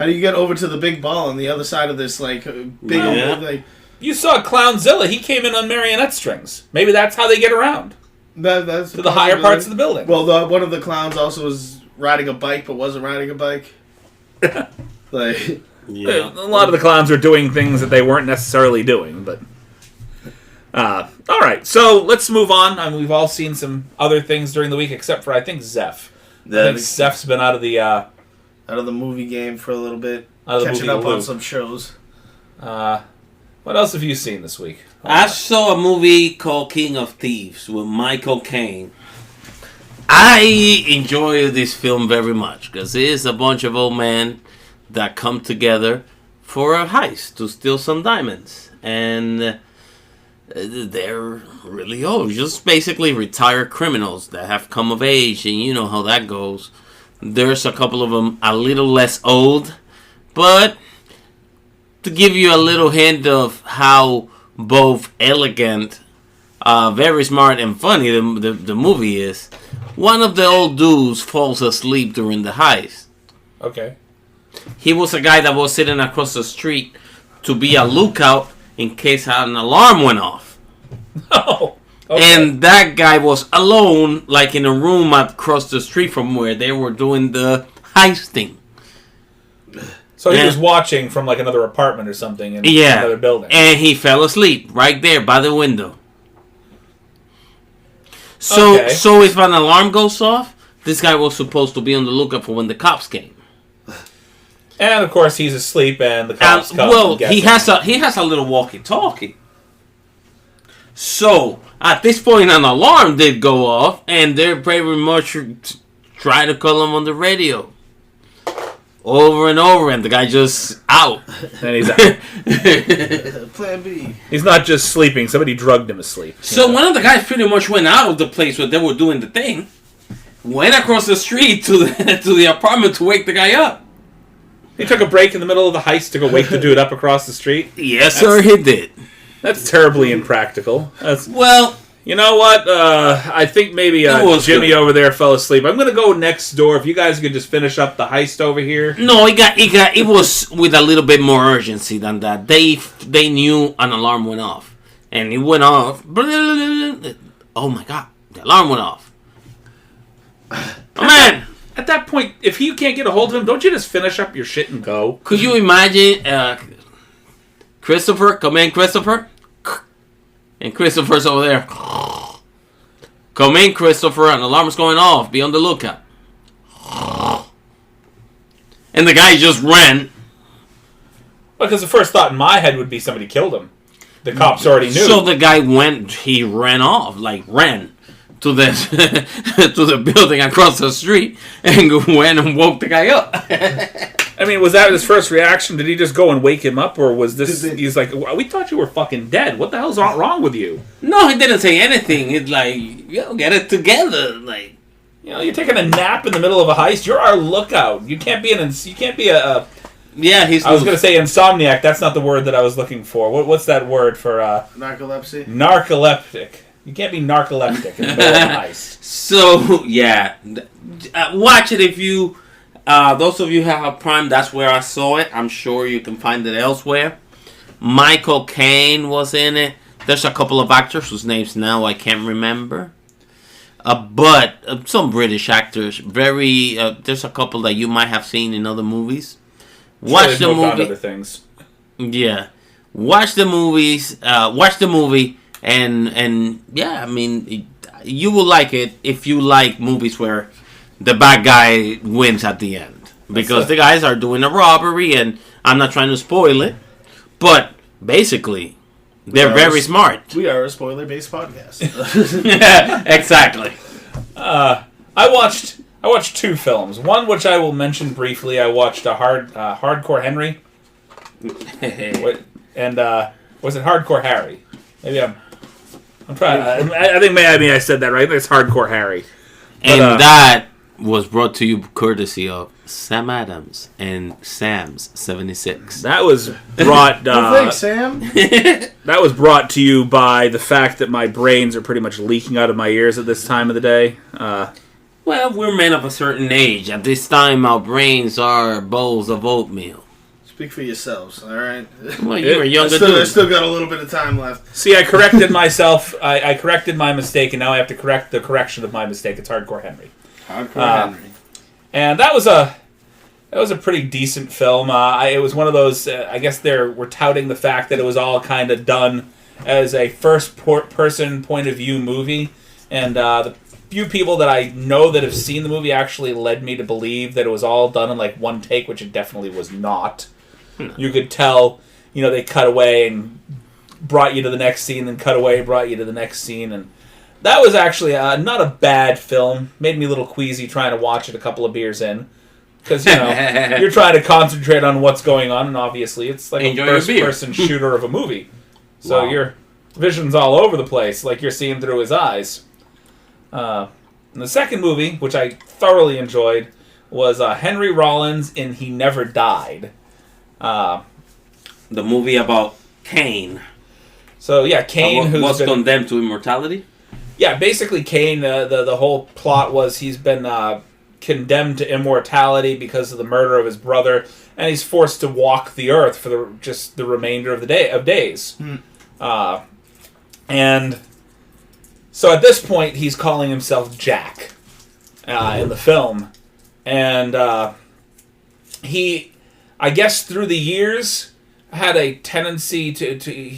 How do you get over to the big ball on the other side of this, like, big, like... You saw Clownzilla. He came in on marionette strings. Maybe that's how they get around. That's to the higher parts of the building. Well, one of the clowns also was riding a bike, but wasn't riding a bike. Like... Yeah. A lot of the clowns were doing things that they weren't necessarily doing, but... all right, so let's move on. I mean, we've all seen some other things during the week, except for, I think, Zeph. I think Zeph's been out of the... out of the movie game for a little bit. Catching up on some shows. What else have you seen this week? I saw a movie called King of Thieves with Michael Caine. I enjoy this film very much because it is a bunch of old men that come together for a heist to steal some diamonds. And they're really old. Just basically retired criminals that have come of age, and you know how that goes. There's a couple of them a little less old, but to give you a little hint of how both elegant, very smart, and funny the movie is, one of the old dudes falls asleep during the heist. Okay. He was a guy that was sitting across the street to be a lookout in case an alarm went off. Oh. Okay. And that guy was alone, like in a room across the street from where they were doing the heisting. So he was watching from like another apartment or something in another building. And he fell asleep right there by the window. So if an alarm goes off, this guy was supposed to be on the lookout for when the cops came. And of course he's asleep and the cops come. Well, he has a little walkie-talkie. So at this point an alarm did go off and they're very much trying to call him on the radio. Over and over, and the guy just out. And he's out. Plan B. He's not just sleeping. Somebody drugged him asleep. So one of the guys pretty much went out of the place where they were doing the thing, went across the street to the apartment to wake the guy up. He took a break in the middle of the heist to go wake the dude up across the street? Yes, sir, he did. That's terribly impractical. Well... You know what? I think maybe Jimmy over there fell asleep. I'm going to go next door. If you guys could just finish up the heist over here. No, it was with a little bit more urgency than that. They knew an alarm went off. And it went off. Oh my God. The alarm went off. Oh, man. At that point, if you can't get a hold of him, don't you just finish up your shit and go? Could you imagine Christopher? Come in, Christopher. And Christopher's over there. Come in, Christopher. An alarm's going off. Be on the lookout. And the guy just ran. Because the first thought in my head would be somebody killed him. The cops already knew. So the guy he ran off. Like, ran to the to the building across the street. And went and woke the guy up. I mean, was that his first reaction? Did he just go and wake him up? Or was this... He's like, we thought you were fucking dead. What the hell's wrong with you? No, he didn't say anything. It's like, get it together. Like, you're taking a nap in the middle of a heist. You're our lookout. You can't be a... Yeah, I was going to say insomniac. That's not the word that I was looking for. What's that word for... Narcolepsy? Narcoleptic. You can't be narcoleptic in the middle of a heist. So, yeah. Watch it if you... those of you who have Prime, that's where I saw it. I'm sure you can find it elsewhere. Michael Caine was in it. There's a couple of actors whose names now I can't remember. But some British actors. There's a couple that you might have seen in other movies. Watch the movie. Other things. Yeah. Watch the movies. Watch the movie. And yeah, I mean, you will like it if you like movies where the bad guy wins at the end. Because the guys are doing a robbery, and I'm not trying to spoil it, but basically, they're very smart. We are a spoiler-based podcast. Yeah, exactly. I watched two films. One, which I will mention briefly, I watched Hardcore Henry. And Was it Hardcore Harry? Maybe I'm trying. I think maybe I said that right. It's Hardcore Harry. And that was brought to you courtesy of Sam Adams and Sam's 76. That was brought. Thanks, Sam. That was brought to you by the fact that my brains are pretty much leaking out of my ears at this time of the day. Well, we're men of a certain age. At this time, our brains are bowls of oatmeal. Speak for yourselves, all right? Well, you're a younger I dude. still got a little bit of time left. See, I corrected myself. I corrected my mistake, and now I have to correct the correction of my mistake. It's Hardcore Henry. Hardcore Henry. And that was a pretty decent film. It was one of those. I guess we're touting the fact that it was all kind of done as a first-person point of view movie, and the few people that I know that have seen the movie actually led me to believe that it was all done in like one take, which it definitely was not. You could tell, they cut away and brought you to the next scene, then cut away, brought you to the next scene, and that was actually not a bad film. Made me a little queasy trying to watch it a couple of beers in, because you're trying to concentrate on what's going on, and obviously it's like a first-person shooter of a movie, so your vision's all over the place, like you're seeing through his eyes. And the second movie, which I thoroughly enjoyed, was Henry Rollins in He Never Died. The movie about Cain. So yeah, Cain, who was condemned to immortality. Yeah, basically Cain. The whole plot was he's been condemned to immortality because of the murder of his brother, and he's forced to walk the earth for the remainder of days. And so at this point, he's calling himself Jack in the film, and he, I guess, through the years, had a tendency to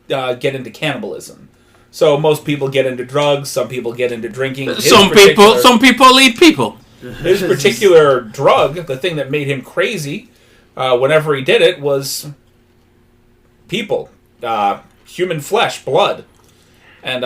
get into cannibalism. So most people get into drugs. Some people get into drinking. Some people eat people. His particular drug, the thing that made him crazy, whenever he did it, was people, human flesh, blood, and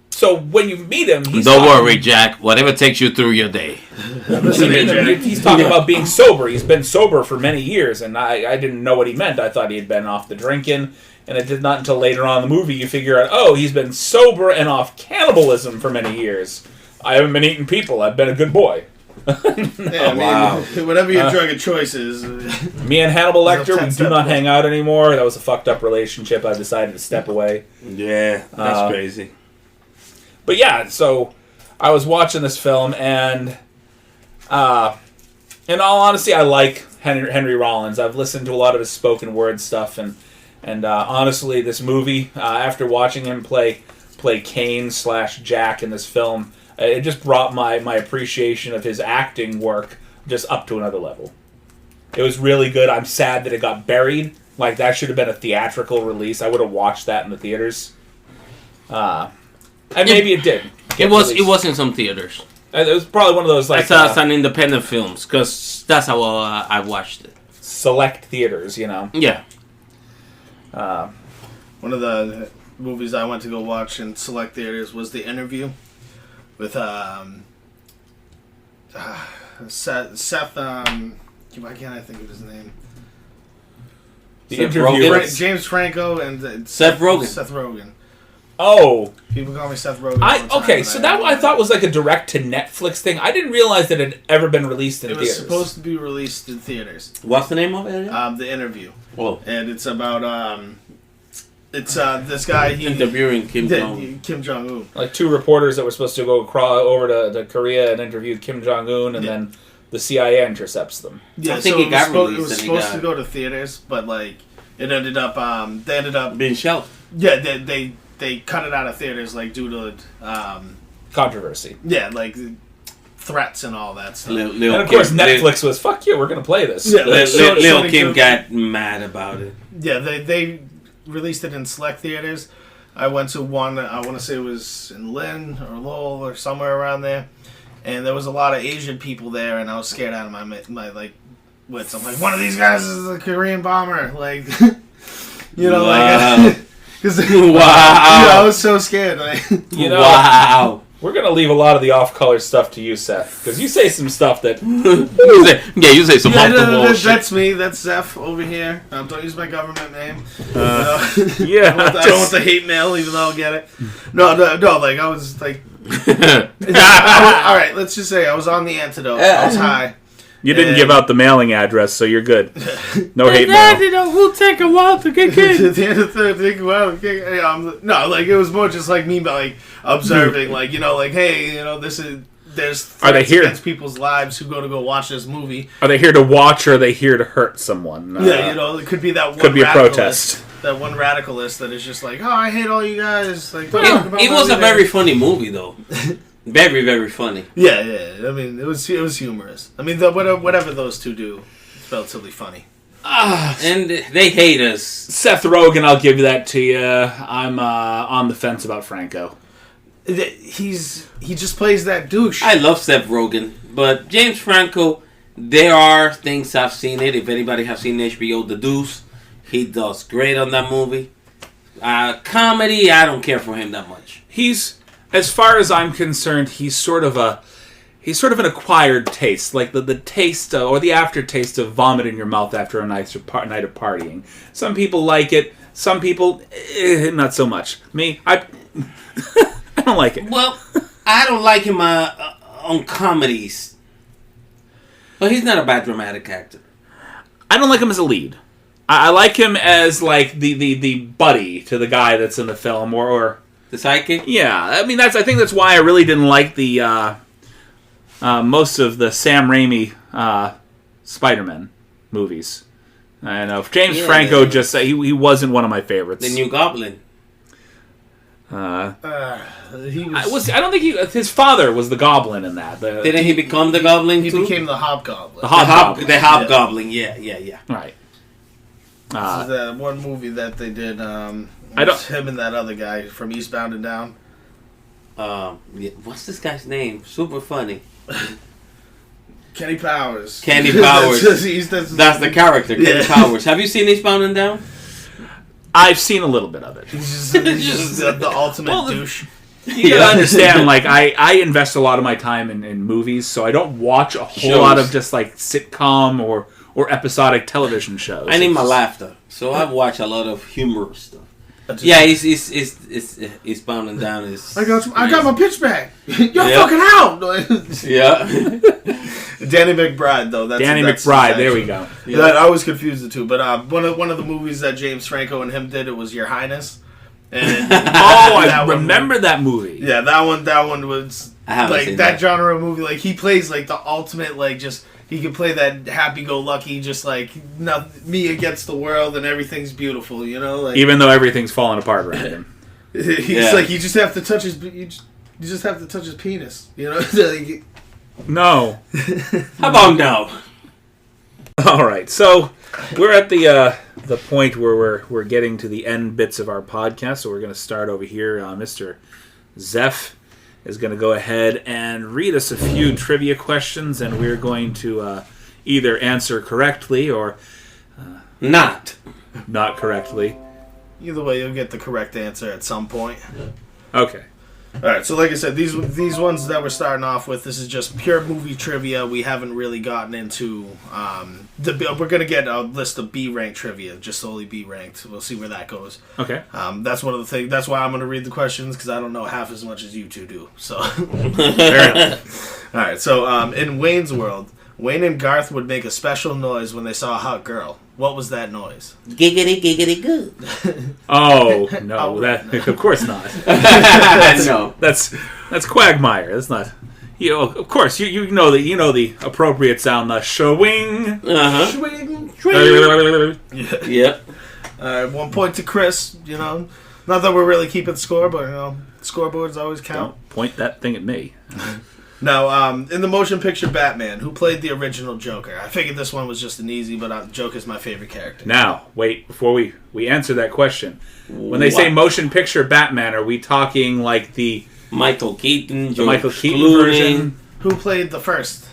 so when you meet him, don't worry, Jack. Whatever takes you through your day. He's talking about being sober. He's been sober for many years, and I didn't know what he meant. I thought he had been off the drinking. And it did not until later on in the movie you figure out, oh, he's been sober and off cannibalism for many years. I haven't been eating people. I've been a good boy. Wow. Whatever your drug of choice is. Me and Hannibal Lecter, we do not hang out anymore. That was a fucked up relationship. I decided to step away. Yeah, that's crazy. But yeah, so I was watching this film, and in all honesty, I like Henry Rollins. I've listened to a lot of his spoken word stuff, and honestly, this movie, after watching him play Cain/Jack in this film, it just brought my appreciation of his acting work just up to another level. It was really good. I'm sad that it got buried. Like, that should have been a theatrical release. I would have watched that in the theaters. And maybe it did. It was in some theaters. It was probably one of those, like... That's an independent films, because that's how I watched it. Select theaters, Yeah. One of the movies I went to go watch in select theaters was The Interview with Seth. Why can't I think of his name? James Franco and Seth Rogen. Seth Rogen. Oh, people call me Seth Rogen. So that I thought was like a direct to Netflix thing. I didn't realize that it had ever been released in theaters. It was supposed to be released in theaters. What's the name of it? The Interview. Whoa. And it's about this guy interviewing Kim Jong-un. Like two reporters that were supposed to go over to Korea and interview Kim Jong-un, and then the CIA intercepts them. Yeah, I think it was supposed to go to theaters, but like it ended up they ended up being shelved. Yeah, they cut it out of theaters like due to controversy. Yeah, like threats and all that stuff. And of course Netflix was, fuck you, we're going to play this. Yeah, Lil Kim got mad about it. Yeah, they released it in select theaters. I went to one, I want to say it was in Lynn or Lowell or somewhere around there. And there was a lot of Asian people there, and I was scared out of my like wits. I'm like, one of these guys is a Korean bomber. Like, wow. Because I was so scared. Like, wow. We're going to leave a lot of the off-color stuff to you, Seth, because you say some stuff that... you say some off-the-wall That's me. That's Zeph over here. Don't use my government name. Yeah. I don't want the hate mail, even though I'll get it. No, like, I was, like... Alright, let's just say I was on the antidote. I was high. You didn't give out the mailing address, so you're good. No hate mail. We'll take a while to get At the end of the take a while. No, like, it was more just like me, like, observing, like, you know, like, hey, you know, there's threats against people's lives who go watch this movie. Are they here to watch, or are they here to hurt someone? Yeah, you know, it could be that one. Could be a protest. That one radicalist that is just like, oh, I hate all you guys. Like, it was a very funny movie, though. Very, very funny. Yeah. I mean, it was humorous. I mean, whatever those two do, it's relatively funny. And they hate us. Seth Rogen, I'll give that to you. I'm on the fence about Franco. He just plays that douche. I love Seth Rogen, but James Franco, there are things I've seen it. If anybody has seen HBO The Deuce, he does great on that movie. Comedy, I don't care for him that much. He's, as far as I'm concerned, he's sort of an acquired taste, like the taste or the aftertaste of vomit in your mouth after a night of partying. Some people like it. Some people, not so much. Me, I don't like it. Well, I don't like him on comedies. But he's not a bad dramatic actor. I don't like him as a lead. I like him as like the buddy to the guy that's in the film, or the sidekick. Yeah, I mean I think that's why I really didn't like the most of the Sam Raimi Spider-Man movies. I know James Franco he wasn't one of my favorites. The New Goblin. I don't think his father was the Goblin in that. Didn't he become the Goblin? He became the Hobgoblin. The Hobgoblin. Yeah. Right. This is that one movie that they did. Him and that other guy from Eastbound and Down. What's this guy's name? Super funny. Kenny Powers. Kenny Powers. That's the character, Kenny Powers. Have you seen Eastbound and Down? I've seen a little bit of it. He's just the ultimate douche. You gotta understand, like, I invest a lot of my time in movies, so I don't watch a whole lot of just, like, sitcom or episodic television shows. I need my laughter, so I watch a lot of humorous stuff. It's Bound and Down. I got my pitch back. You're fucking out. Yeah. Danny McBride, though. Danny McBride. There we go. Yeah. I always confuse the two. But one of the movies that James Franco and him did, it was Your Highness. And I remember that movie. Yeah, that one was like that genre of movie. Like he plays like the ultimate, like just. He can play that happy-go-lucky, just like me against the world, and everything's beautiful, you know. Like, even though everything's falling apart around him, he's like you just have to touch his penis, you know. No. How about now? All right, so we're at the point where we're getting to the end bits of our podcast. So we're going to start over here. Mr. Zeph is going to go ahead and read us a few trivia questions, and we're going to either answer correctly or not correctly. Either way, you'll get the correct answer at some point. Okay. All right, so like I said, these ones that we're starting off with, this is just pure movie trivia. We haven't really gotten into we're gonna get a list of B-ranked trivia, just solely B-ranked. We'll see where that goes. Okay. That's one of the things. That's why I'm gonna read the questions, because I don't know half as much as you two do. So. Fair enough. All right, so in Wayne's World, Wayne and Garth would make a special noise when they saw a hot girl. What was that noise? Giggity, giggity, goo. Oh no! That of course not. No, that's Quagmire. That's not. Of course, you know the appropriate sound. The shwing. Swing. Yep. 1 point to Chris. You know, not that we're really keeping score, but scoreboards always count. Don't point that thing at me. Now, in the motion picture Batman, who played the original Joker? I figured this one was just an easy, but Joker's my favorite character. Now, wait, before we answer that question. When they say motion picture Batman, are we talking like the Michael Keaton version? Who played the first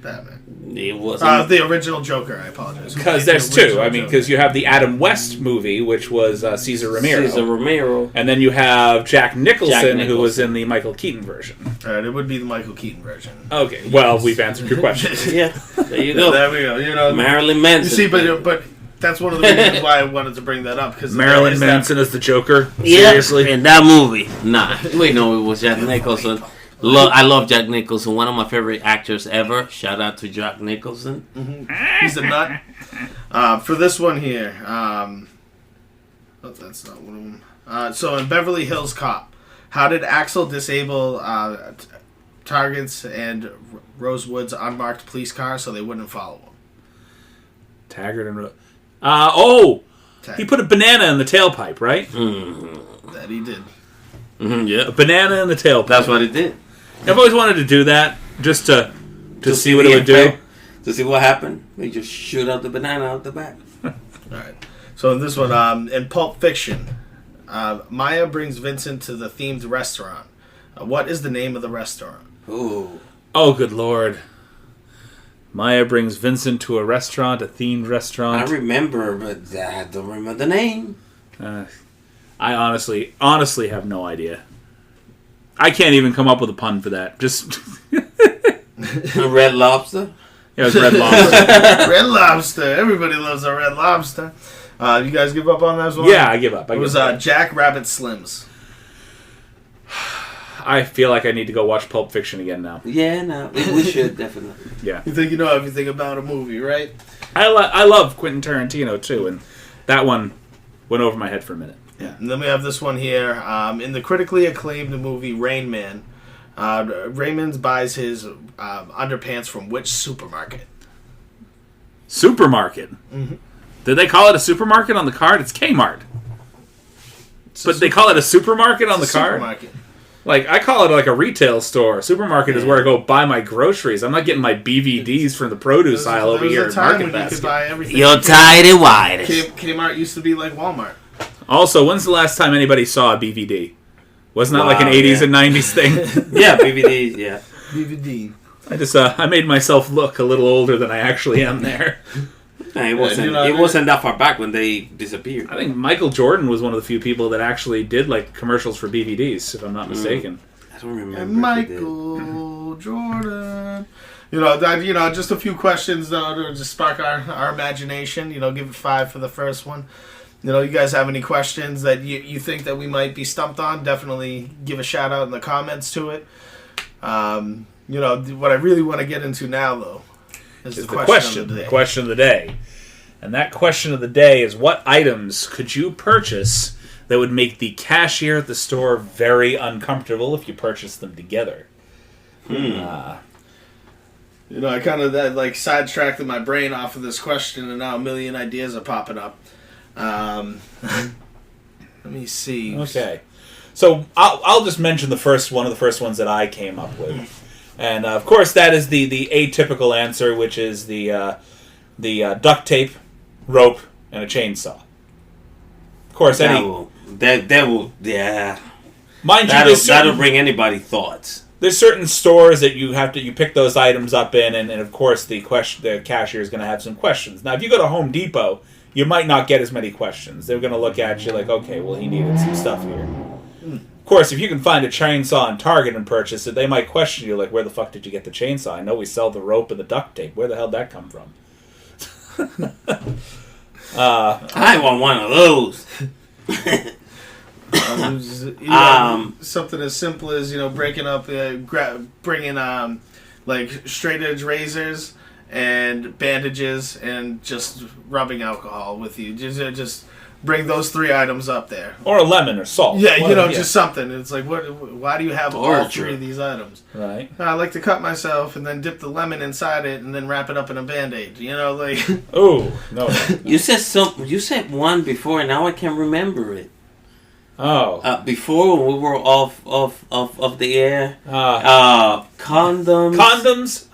Batman? It wasn't the original Joker. I apologize. Because there's two. I mean, because you have the Adam West movie, which was Cesar Romero. And then you have Jack Nicholson, who was in the Michael Keaton version. All right, it would be the Michael Keaton version. Okay, well, we've answered your question. Yeah, there you go. There we go. You know, Marilyn Manson. You see, but that's one of the reasons why I wanted to bring that up. Because Marilyn Manson is the Joker? Yeah, Seriously? in that movie. Nah, we know it was Jack Nicholson. I love Jack Nicholson. One of my favorite actors ever. Shout out to Jack Nicholson. Mm-hmm. He's a nut. For this one here, that's not one of them. So in Beverly Hills Cop, how did Axel disable Target's and Rosewood's unmarked police car so they wouldn't follow him? Taggart and Taggart. He put a banana in the tailpipe, right? Mm-hmm. That he did. Mm-hmm, yeah, a banana in the tailpipe. That's what he did. I've always wanted to do that, just to see what it would do. To see what happened. They just shoot out the banana out the back. Alright. So in this one, in Pulp Fiction, Maya brings Vincent to the themed restaurant. What is the name of the restaurant? Ooh. Oh, good Lord. Maya brings Vincent to a restaurant, a themed restaurant. I remember, but I don't remember the name. I honestly have no idea. I can't even come up with a pun for that. Just Red Lobster? Yeah, it was Red Lobster. Red Lobster. Everybody loves a Red Lobster. You guys give up on that as well? Yeah, I give up. It was Jack Rabbit Slims. I feel like I need to go watch Pulp Fiction again now. Yeah, no, we should definitely. Yeah. You think you know everything about a movie, right? I love Quentin Tarantino too, and that one went over my head for a minute. Yeah, and then we have this one here. In the critically acclaimed movie Rain Man, Raymond buys his underpants from which supermarket? Supermarket? Mm-hmm. Did they call it a supermarket on the card? It's Kmart. But they call it a supermarket on the card? Supermarket. Like, I call it like a retail store. Supermarket is where I go buy my groceries. I'm not getting my BVDs from the produce aisle over here at Market Basket. You're tired and wide. Kmart used to be like Walmart. Also, when's the last time anybody saw a BVD? Wasn't that like an 80s and 90s thing? Yeah, BVDs, yeah. DVD. I made myself look a little older than I actually am there. It wasn't that far back when they disappeared. I think Michael Jordan was one of the few people that actually did like commercials for BVDs, if I'm not mistaken. I don't remember. And Michael Jordan. Just a few questions to just spark our imagination. Give it 5 for the first one. You guys have any questions that you think that we might be stumped on? Definitely give a shout out in the comments to it. What I really want to get into now, though, is the question of the day. The question of the day. And that question of the day is, what items could you purchase that would make the cashier at the store very uncomfortable if you purchased them together? I kind of sidetracked my brain off of this question, and now a million ideas are popping up. Let me see. Okay. So I'll just mention one of the first ones that I came up with. And, of course, that is the atypical answer, which is the duct tape, rope, and a chainsaw. Of course, that will, yeah. Mind you, that'll bring anybody thoughts. There's certain stores that you pick those items up in, and of course, the cashier is going to have some questions. Now, if you go to Home Depot, you might not get as many questions. They're going to look at you like, okay, well, he needed some stuff here. Of course, if you can find a chainsaw in Target and purchase it, they might question you, like, where the fuck did you get the chainsaw? I know we sell the rope and the duct tape. Where the hell did that come from? I want one of those. Something as simple as, breaking up, bringing, straight edge razors and bandages and just rubbing alcohol with you. Just bring those 3 items up there. Or a lemon or salt. Yeah, just something. It's like, why do you have all 3 of these items? Right. I like to cut myself and then dip the lemon inside it and then wrap it up in a Band-Aid. Oh, no. You said one before, and now I can't remember it. Oh. Before, when we were off the air, condoms. Condoms,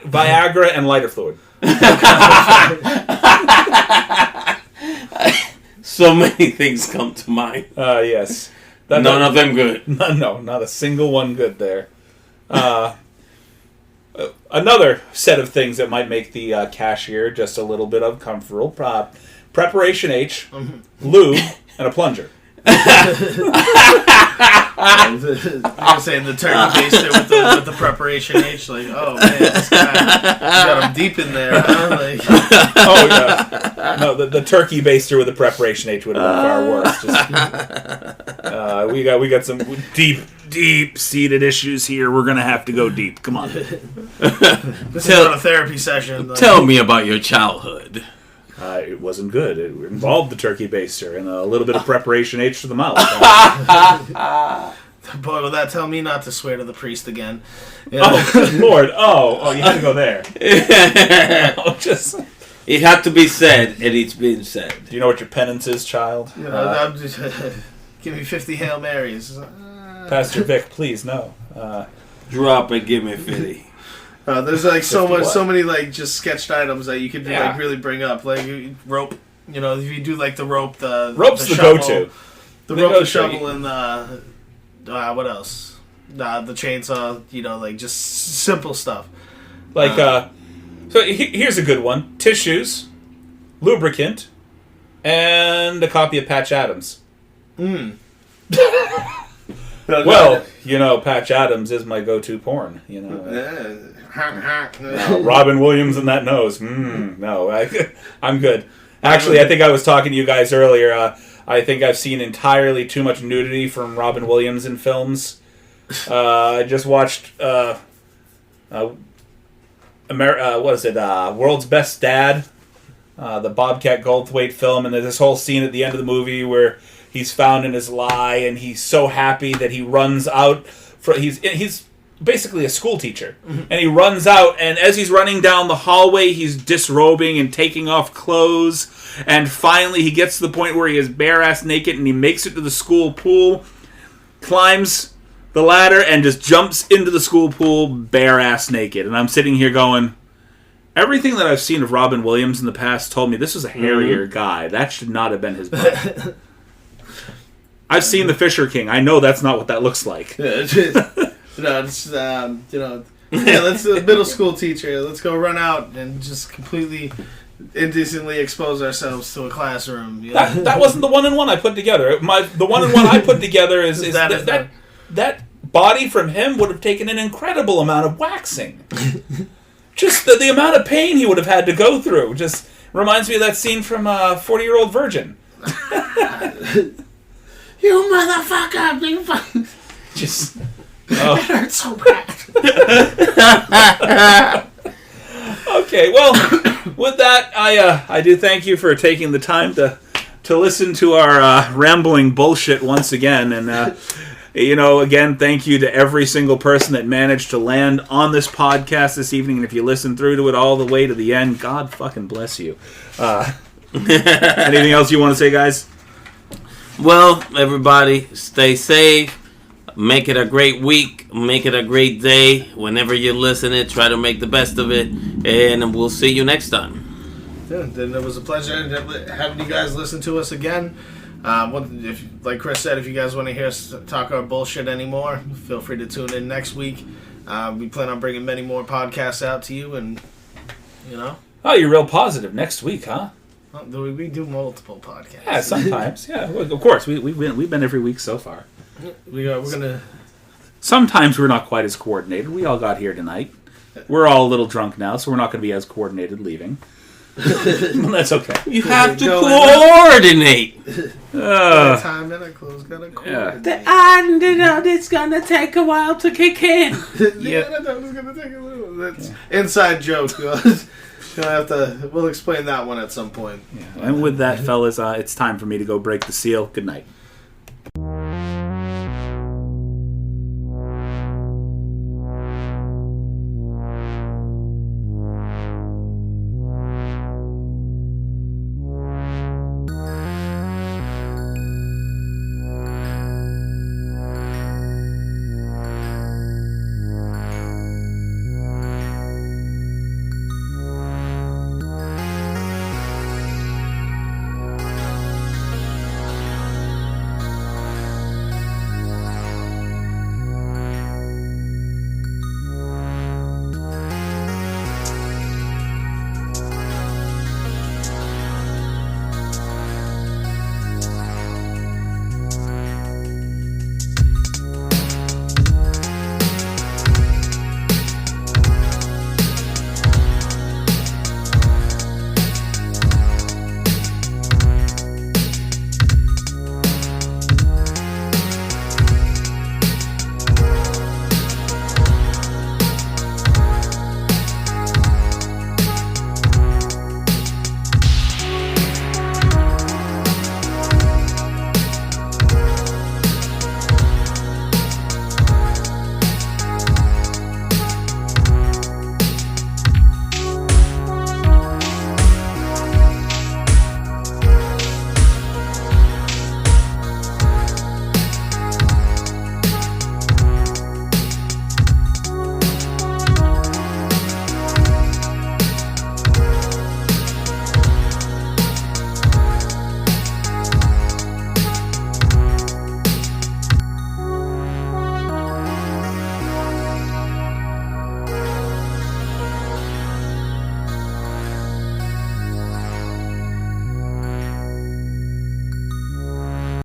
Viagra, and lighter fluid. So many things come to mind. Yes. None of them good. No, not a single one good there. another set of things that might make the cashier just a little bit uncomfortable. Preparation H, lube, and a plunger. I'm saying the turkey baster with the preparation H, like, oh man, this guy got him deep in there, huh? Like, oh yeah, no, the turkey baster with the preparation H would have been far worse. We got some deep seated issues here. We're gonna have to go deep. Come on. This is not a therapy session. Like. Tell me about your childhood. It wasn't good. It involved the turkey baster and a little bit of preparation H to the mouth. Boy, will that tell me not to swear to the priest again. You know? Oh, good Lord. Oh, you had to go there. It had to be said, and it's been said. Do you know what your penance is, child? You know, I'm just, give me 50 Hail Marys. Pastor Vic, please, no. Drop and give me 50. There's like so many like just sketched items that you could like really bring up, like rope. You know, if you do like the rope, rope's the shovel, go-to. The rope, the shovel, and what else? The chainsaw. You know, like just simple stuff. Like so here's a good one: tissues, lubricant, and a copy of Patch Adams. Well, you know, Patch Adams is my go-to porn. You know. Robin Williams and that nose. No, I'm good. Actually, I think I was talking to you guys earlier. I think I've seen entirely too much nudity from Robin Williams in films. I just watched World's Best Dad, the Bobcat Goldthwait film, and there's this whole scene at the end of the movie where he's found in his lie, and he's so happy that he runs out. He's basically a school teacher, and he runs out, and as he's running down the hallway, he's disrobing and taking off clothes, and finally he gets to the point where he is bare-ass naked, and he makes it to the school pool, climbs the ladder, and just jumps into the school pool bare-ass naked. And I'm sitting here going, everything that I've seen of Robin Williams in the past told me this was a hairier guy. That should not have been his butt. I've seen The Fisher King. I know that's not what that looks like. Let's a middle school teacher. Let's go run out and just completely indecently expose ourselves to a classroom. You know? That wasn't the one-on-one I put together. The one-on-one I put together is that body from him would have taken an incredible amount of waxing. Just the amount of pain he would have had to go through. Just reminds me of that scene from 40-Year-Old Virgin. You motherfucker! Just... Oh. It hurts so bad. Okay, well, with that, I do thank you for taking the time to listen to our rambling bullshit once again, and again, thank you to every single person that managed to land on this podcast this evening, and if you listen through to it all the way to the end, God fucking bless you. Anything else you want to say, guys? Well, everybody, stay safe. Make it a great week. Make it a great day. Whenever you listen it, try to make the best of it. And we'll see you next time. Yeah, then it was a pleasure having you guys listen to us again. If, like Chris said, if you guys want to hear us talk our bullshit anymore, feel free to tune in next week. We plan on bringing many more podcasts out to you, and, you know. Oh, you're real positive. Next week, huh? Well, we do multiple podcasts. Yeah, sometimes. Yeah, well, of course. We've been every week so far. We're gonna. Sometimes we're not quite as coordinated. We all got here tonight. We're all a little drunk now, so we're not going to be as coordinated leaving. Well, that's okay. You have to coordinate. Time and clothes gotta coordinate. It's gonna take a while to kick in. It's gonna take a little. That's inside joke. We'll explain that one at some point. Yeah. And with that, fellas, it's time for me to go break the seal. Good night.